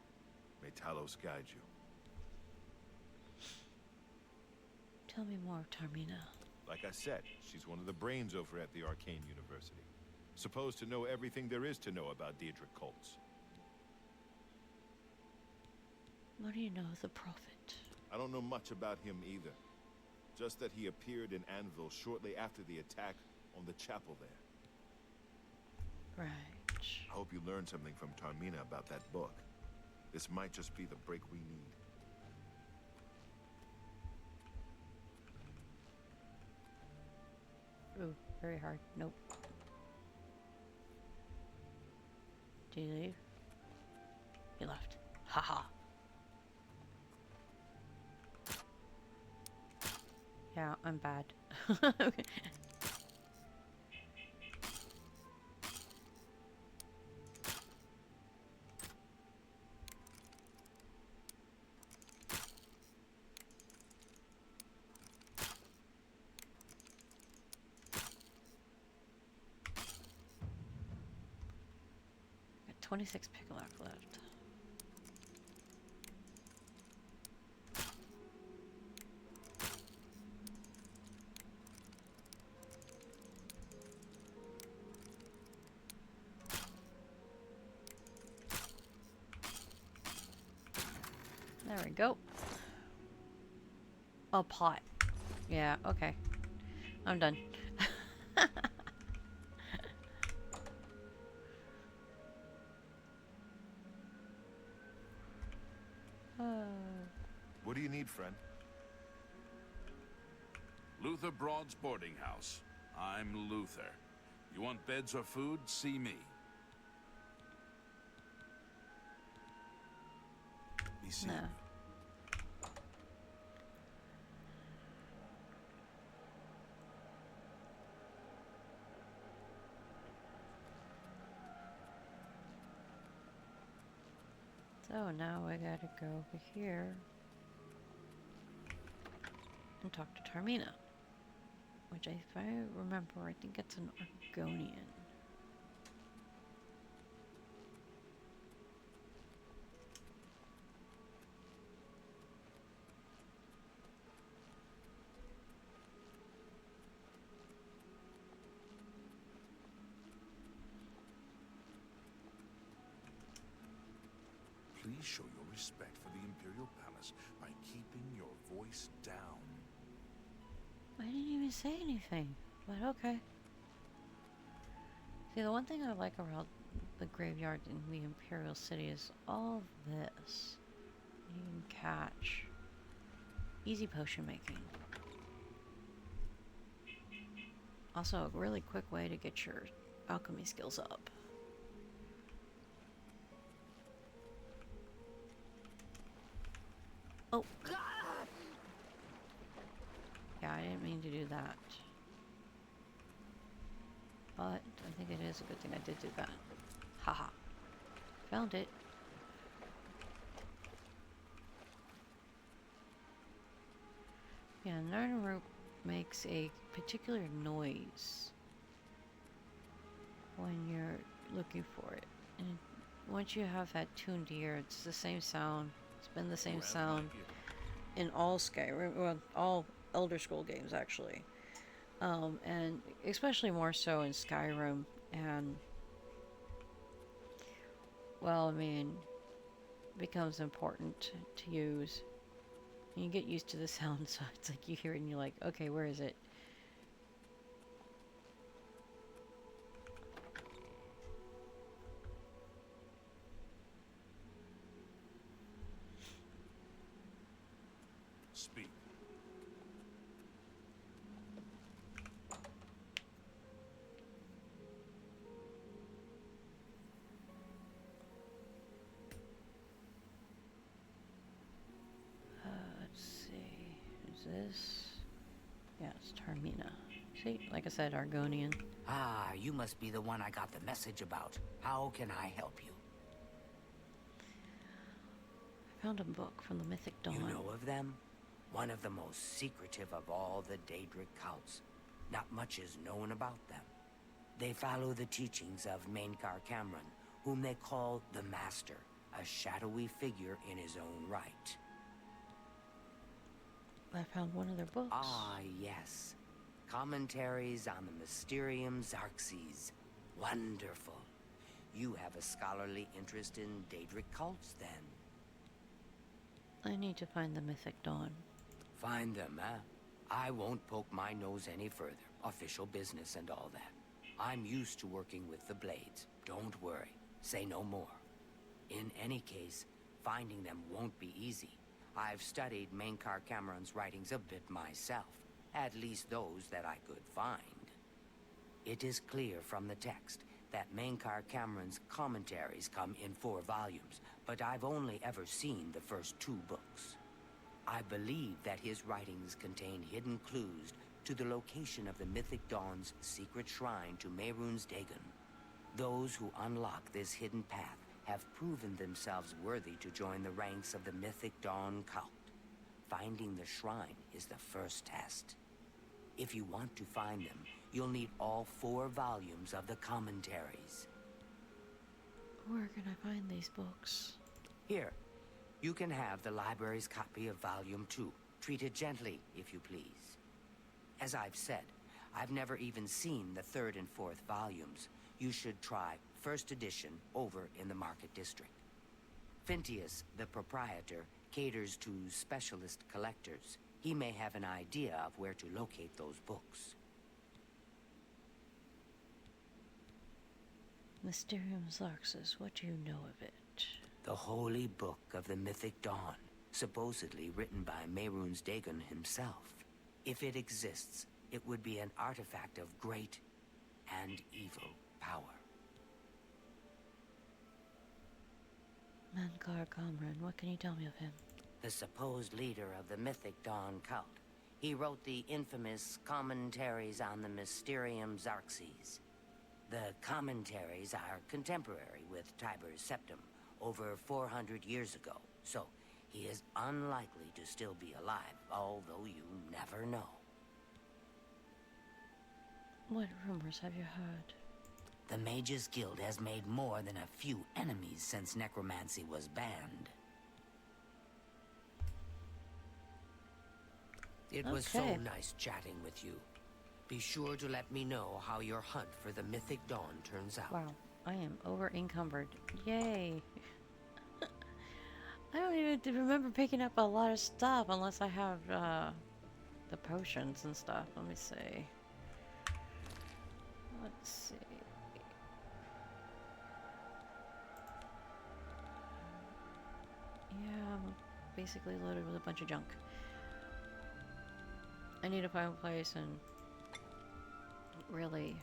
May Talos guide you. Tell me more, Tarmina. Like I said, she's one of the brains over at the Arcane University. Supposed to know everything there is to know about Daedric cults. What do you know of the Prophet? I don't know much about him either. Just that he appeared in Anvil shortly after the attack on the chapel there. Right. I hope you learned something from Tarmina about that book. This might just be the break we need. Ooh, very hard. Nope. Did you leave? You left. Haha. Yeah, I'm bad. Got 26 picklock left. There we go. A pot. Yeah, okay. I'm done. What do you need, friend? Luther Broad's boarding house. I'm Luther. You want beds or food? See me. Be seen. No. So now I gotta go over here and talk to Tarmina, which if I remember, I think it's an Argonian. Please show your respect for the Imperial Palace by keeping your voice down. I didn't even say anything, but okay. See, the one thing I like about the graveyard in the Imperial City is all of this. You can catch. Easy potion making. Also, a really quick way to get your alchemy skills up. Oh! Yeah, I didn't mean to do that. But I think it is a good thing I did do that. Haha. Found it. Yeah, Narnaroop makes a particular noise when you're looking for it. And once you have that tuned ear, it's the same sound. It's been the same sound in all Skyrim, well, all Elder Scroll games actually. And especially more so in Skyrim, and well, I mean, it becomes important to use. And you get used to the sound, so it's like you hear it and you're like, okay, where is it? Speak. Let's see. Is Mina. See, like I said, Argonian. Ah, you must be the one I got the message about. How can I help you? I found a book from the Mythic Dawn. You know of them? One of the most secretive of all the Daedric cults. Not much is known about them. They follow the teachings of Mainkar Cameron, whom they call the Master, a shadowy figure in his own right. I found one of their books. Ah, yes. Commentaries on the Mysterium Xarxes. Wonderful. You have a scholarly interest in Daedric cults, then? I need to find the Mythic Dawn. Find them, huh? I won't poke my nose any further. Official business and all that. I'm used to working with the Blades. Don't worry. Say no more. In any case, finding them won't be easy. I've studied Mainkar Cameron's writings a bit myself. At least those that I could find. It is clear from the text that Mainkar Cameron's commentaries come in 4 volumes, but I've only ever seen the first 2 books. I believe that his writings contain hidden clues to the location of the Mythic Dawn's secret shrine to Mehrunes Dagon. Those who unlock this hidden path have proven themselves worthy to join the ranks of the Mythic Dawn cult. Finding the shrine is the first test. If you want to find them, you'll need all 4 volumes of the commentaries. Where can I find these books? Here, you can have the library's copy of Volume 2. Treat it gently, if you please. As I've said, I've never even seen the 3rd and 4th volumes. You should try first edition over in the Market District. Phintius, the proprietor, caters to specialist collectors. He may have an idea of where to locate those books. Mysterium Xarxes, what do you know of it? The holy book of the Mythic Dawn, supposedly written by Mehrunes Dagon himself. If it exists, it would be an artifact of great and evil power. Mainkar Cameron, what can you tell me of him? The supposed leader of the Mythic Dawn cult. He wrote the infamous commentaries on the Mysterium Xarxes. The commentaries are contemporary with Tiber's Septum, over 400 years ago, so he is unlikely to still be alive, although you never know. What rumors have you heard? The Mages Guild has made more than a few enemies since necromancy was banned. It was so Okay. nice chatting with you. Be sure to let me know how your hunt for the Mythic Dawn turns out. Wow, I am over encumbered. Yay! I don't even remember picking up a lot of stuff unless I have the potions and stuff. Let me see. Let's see. Yeah, I'm basically loaded with a bunch of junk. I need to find a place and really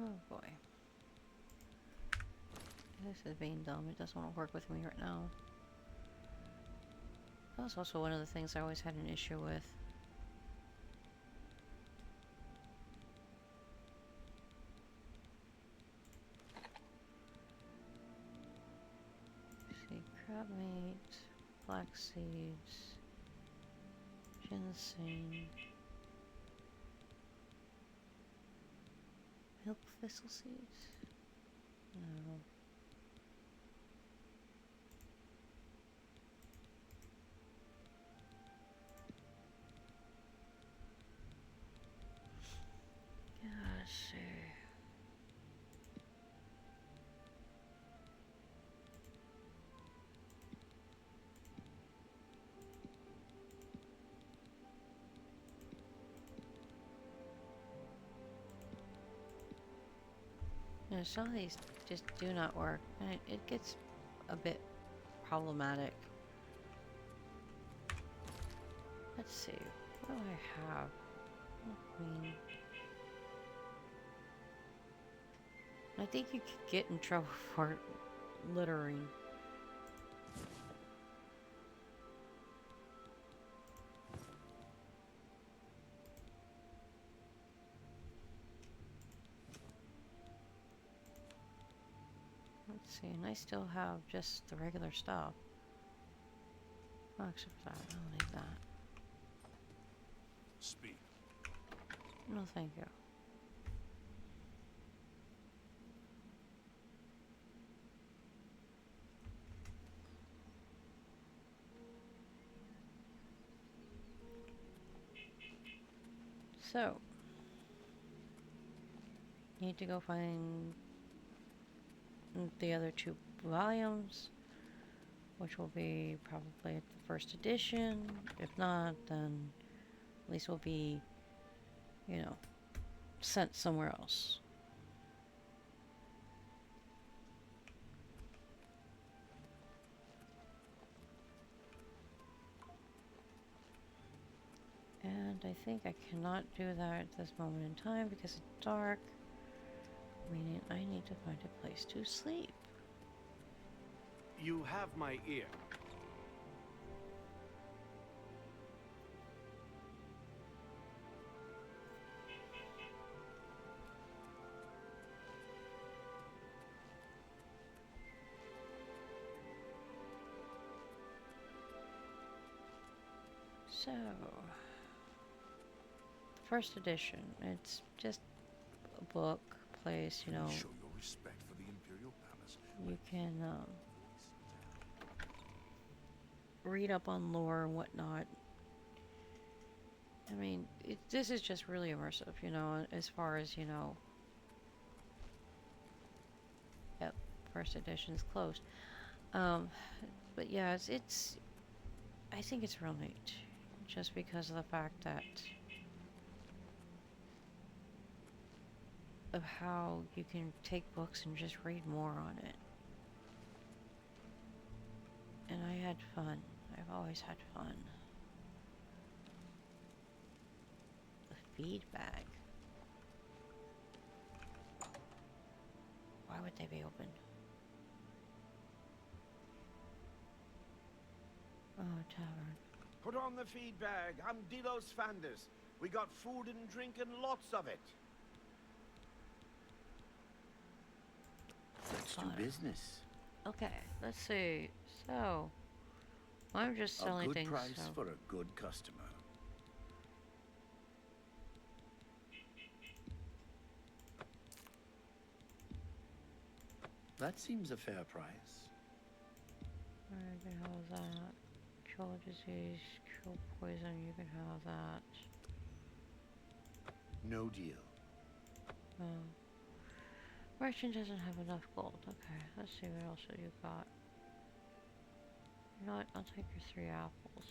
oh boy. This is being dumb. It doesn't want to work with me right now. That was also one of the things I always had an issue with. Let's see, crab meat, flax seeds, ginseng, milk thistle seeds? No. Let's see. You know, some of these just do not work, and it gets a bit problematic. Let's see, what do I have? Queen. I think you could get in trouble for littering. Let's see, and I still have just the regular stuff. Oh, except for that, I don't need that. Speak. No, thank you. So, need to go find the other 2 volumes, which will be probably at the first edition. If not, then at least we'll be, you know, sent somewhere else. And I think I cannot do that at this moment in time because it's dark, meaning I need to find a place to sleep. You have my ear. So, first edition, it's just a book, place, you know, Show your respect for the Imperial Palace. you can read up on lore and whatnot. I mean, this is just really immersive, you know, as far as, you know. Yep, first edition's closed. But yeah, it's I think it's real neat. Just because of the fact that of how you can take books and just read more on it. And I had fun. I've always had fun. The feed bag. Why would they be open? Oh, tavern. Put on the feed bag. I'm Dilos Fanders. We got food and drink and lots of it. Let's do Fine. business. Okay, let's see. So, I'm just selling A good things. price So. for a good customer. That seems a fair price. Alright, you can have that. Cure disease, cure poison, you can have that. No deal. Oh. Merchant doesn't have enough gold. Okay, let's see what else you got. You know what? I'll take your 3 apples.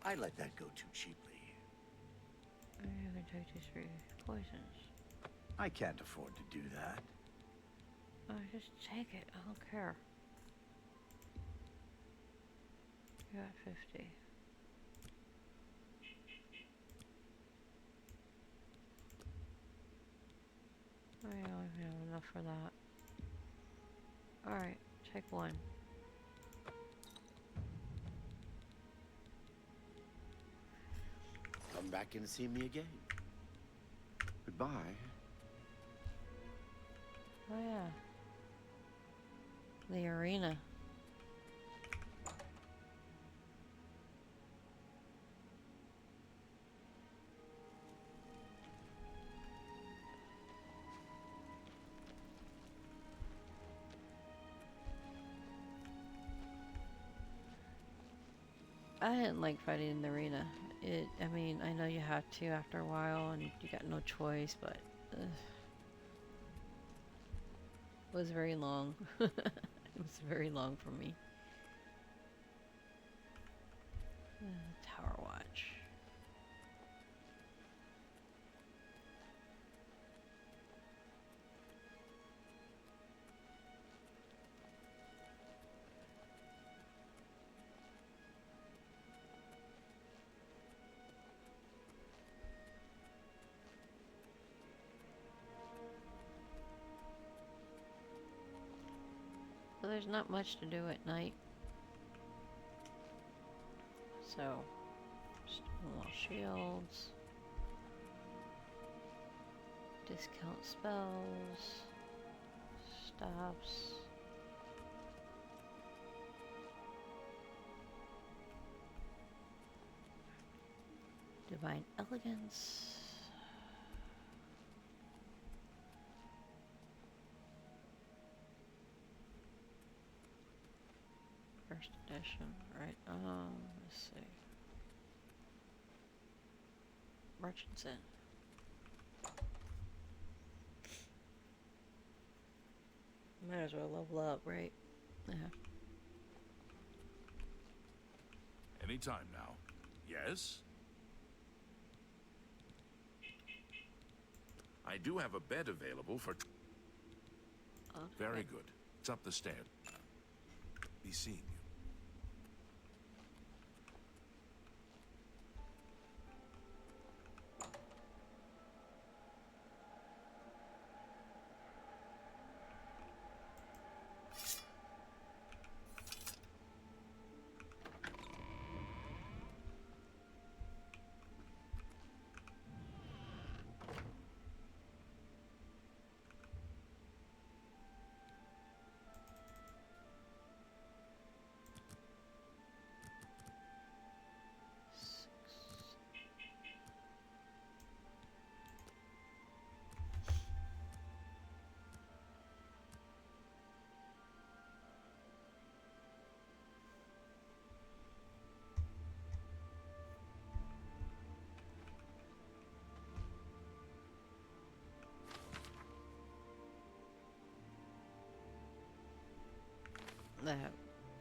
I let that go too cheaply. And you can take these 3 poisons. I can't afford to do that. Oh, just take it. I don't care. You got 50. I don't even have enough for that. Alright, take 1. Come back and see me again. Goodbye. Oh yeah. The arena. I didn't like fighting in the arena. I mean, I know you have to after a while and you got no choice, but it was very long. It was very long for me. Tower watch. there's not much to do at night. So, Stonewall Shields. Discount spells. Stops. Divine Elegance. First edition, right? Let's see. Merchant's Inn. Might as well level up, right? Yeah. Anytime now. Yes? I do have a bed available for... Very good. It's up the stairs. Be seeing you.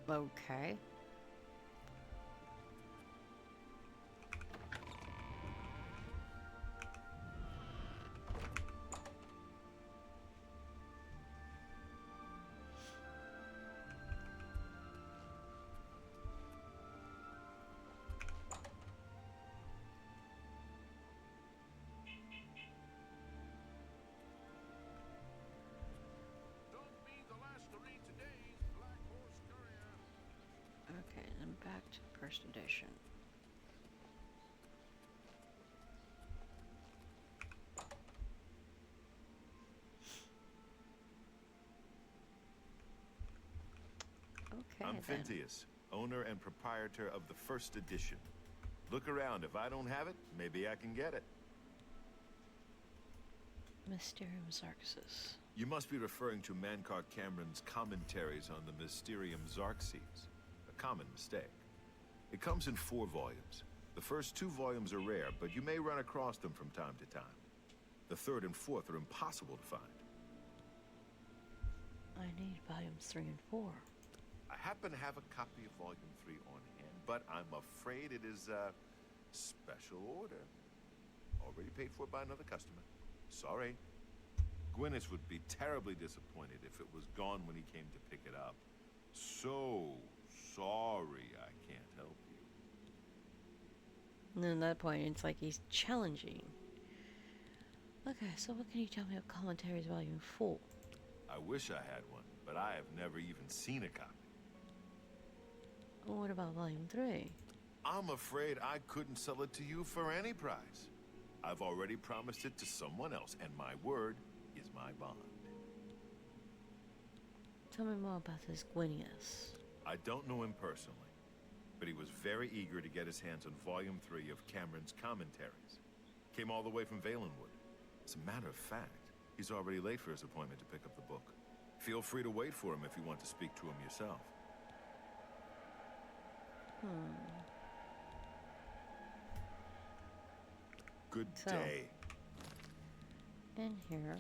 Okay. Don't be the last to read today's Black Horse Courier. Okay, then back to first edition. Okay, I'm then. Phintius, owner and proprietor of the first edition. Look around. If I don't have it, maybe I can get it. Mysterium Xarxes. You must be referring to Mankar Cameron's commentaries on the Mysterium Xarxes. A common mistake. It comes in 4 volumes. The first 2 volumes are rare, but you may run across them from time to time. The 3rd and 4th are impossible to find. I need volumes 3 and 4. I happen to have a copy of Volume 3 on hand, but I'm afraid it is a special order. Already paid for by another customer. Sorry. Gwyneth would be terribly disappointed if it was gone when he came to pick it up. So sorry I can't help you. And then at that point, it's like he's challenging. Okay, so what can you tell me of Commentaries Volume 4? I wish I had one, but I have never even seen a copy. Well, what about Volume 3? I'm afraid I couldn't sell it to you for any price. I've already promised it to someone else, and my word is my bond. Tell me more about this Gwenius. I don't know him personally, but he was very eager to get his hands on Volume 3 of Cameron's commentaries. Came all the way from Valenwood. As a matter of fact, he's already late for his appointment to pick up the book. Feel free to wait for him if you want to speak to him yourself. Good So- day. In here.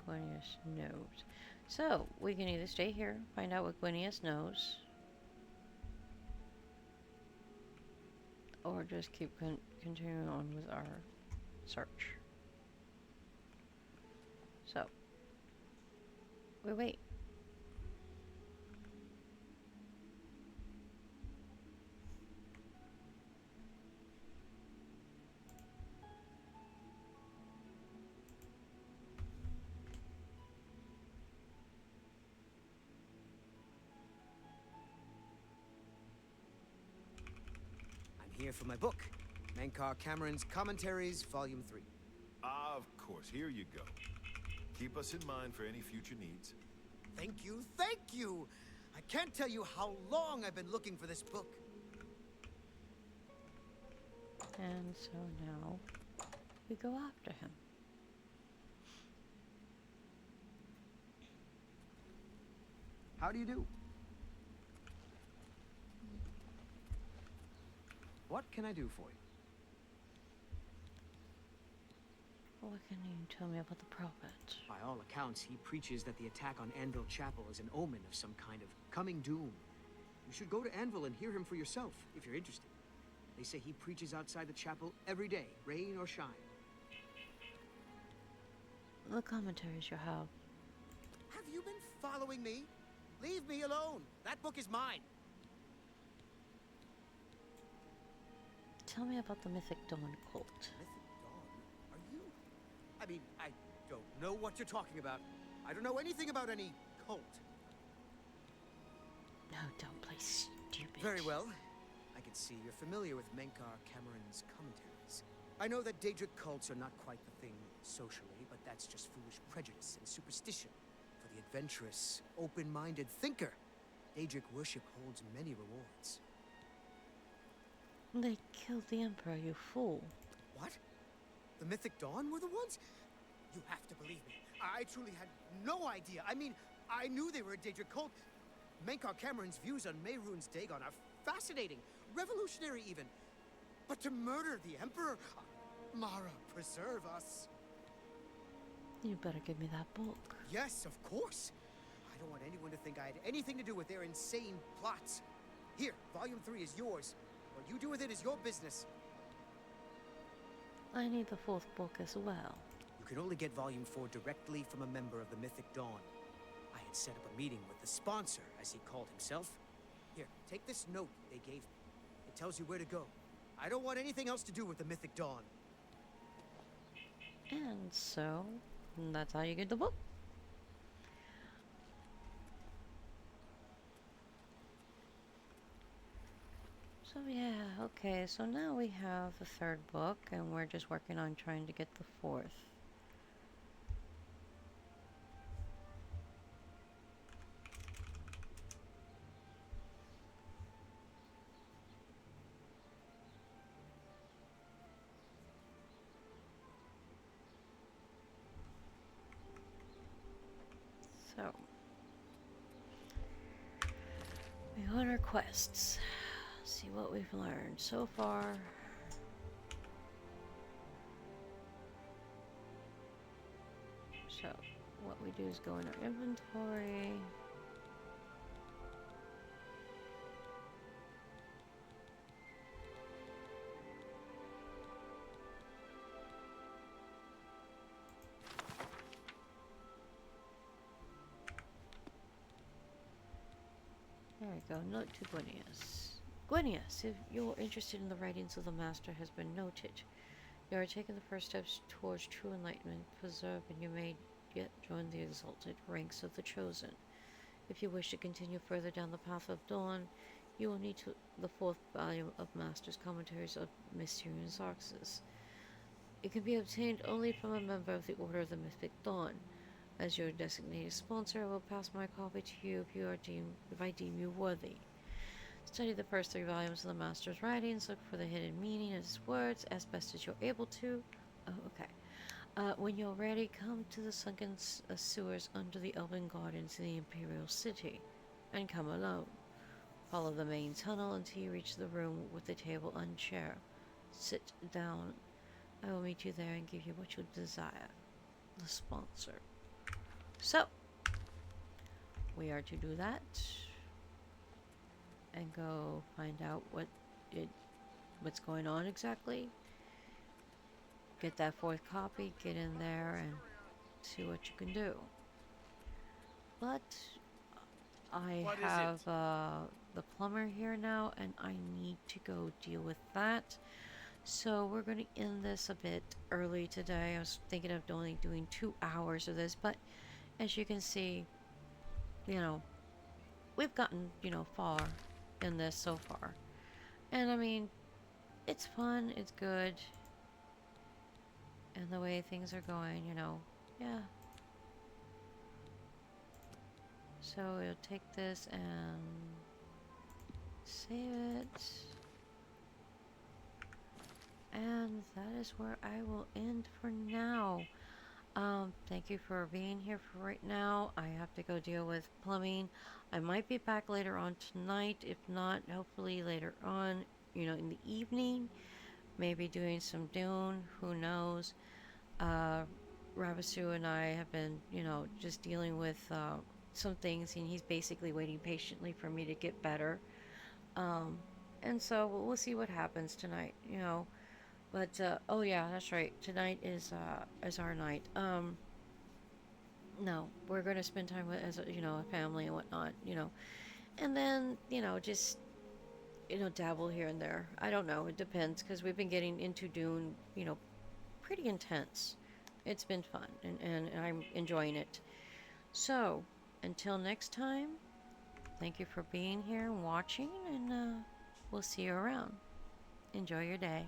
Gwenius knows. So, we can either stay here, find out what Gwenius knows, or just keep continuing on with our search. So, we wait. here for my book, Mankar Cameron's Commentaries, Volume 3. Of course, here you go. Keep us in mind for any future needs. Thank you, thank you! I can't tell you how long I've been looking for this book. And so now we go after him. How do you do? What can I do for you? What can you tell me about the prophet? By all accounts, he preaches that the attack on Anvil Chapel is an omen of some kind of coming doom. You should go to Anvil and hear him for yourself, if you're interested. They say he preaches outside the chapel every day, rain or shine. The commentaries you have. Have you been following me? Leave me alone. That book is mine. Tell me about the Mythic Dawn cult. Mythic Dawn? Are you? I mean, I don't know what you're talking about. I don't know anything about any cult. No, don't play stupid. Very well. I can see you're familiar with Mankar Cameron's Commentaries. I know that Daedric cults are not quite the thing socially, but that's just foolish prejudice and superstition. For the adventurous, open-minded thinker, Daedric worship holds many rewards. They killed the Emperor, you fool. What? The Mythic Dawn were the ones? You have to believe me. I truly had no idea. I mean, I knew they were a Daedric cult. Mankar Cameron's views on Mehrunes Dagon are fascinating, revolutionary even. But to murder the Emperor? Mara, preserve us. You better give me that book. Yes, of course. I don't want anyone to think I had anything to do with their insane plots. Here, Volume 3 is yours. What you do with it is your business. I need the 4th book as well. You can only get Volume 4 directly from a member of the Mythic Dawn. I had set up a meeting with the sponsor, as he called himself. Here, take this note they gave me. It tells you where to go. I don't want anything else to do with the Mythic Dawn. And so, that's how you get the book. So yeah, okay, so now we have the 3rd book, and we're just working on trying to get the 4th. So, we go on our quests. See what we've learned so far. So, what we do is go in our inventory. There we go, note to Gwenius. Gwenius, if you're interested in the writings of the Master has been noted. You are taking the first steps towards true enlightenment, preserve, and you may yet join the exalted ranks of the Chosen. If you wish to continue further down the path of dawn, you will need the 4th volume of Master's Commentaries of Mysterious Sarxes. It can be obtained only from a member of the Order of the Mythic Dawn. As your designated sponsor, I will pass my copy to you if I deem you worthy. Study the first 3 volumes of the Master's writings. Look for the hidden meaning of his words as best as you're able to. Oh, okay. When you're ready, come to the sunken sewers under the Elven Gardens in the Imperial City, and come alone. Follow the main tunnel until you reach the room with the table and chair. Sit down. I will meet you there and give you what you desire. The sponsor. So, we are to do that. And go find out what's going on exactly. Get that 4th copy, get in there and see what you can do. But I have the plumber here now, and I need to go deal with that. So we're going to end this a bit early today. I was thinking of only doing 2 hours of this, but as you can see, you know, we've gotten, far in this so far. And I mean, it's fun, it's good, and the way things are going, you know, yeah. So we'll take this and save it. And that is where I will end for now. Thank you for being here for right now. I have to go deal with plumbing. I might be back later on tonight. If not, hopefully later on, you know, in the evening. Maybe doing some Dune. Who knows? Rabasu and I have been, you know, just dealing with some things, and he's basically waiting patiently for me to get better. Um, and so we'll see what happens tonight, you know. But oh yeah, that's right. Tonight is our night. No, we're gonna spend time with as a, you know, a family and whatnot, you know, and then you know just you know dabble here and there. I don't know. It depends because we've been getting into Dune, you know, pretty intense. It's been fun and I'm enjoying it. So until next time, thank you for being here and watching, and we'll see you around. Enjoy your day.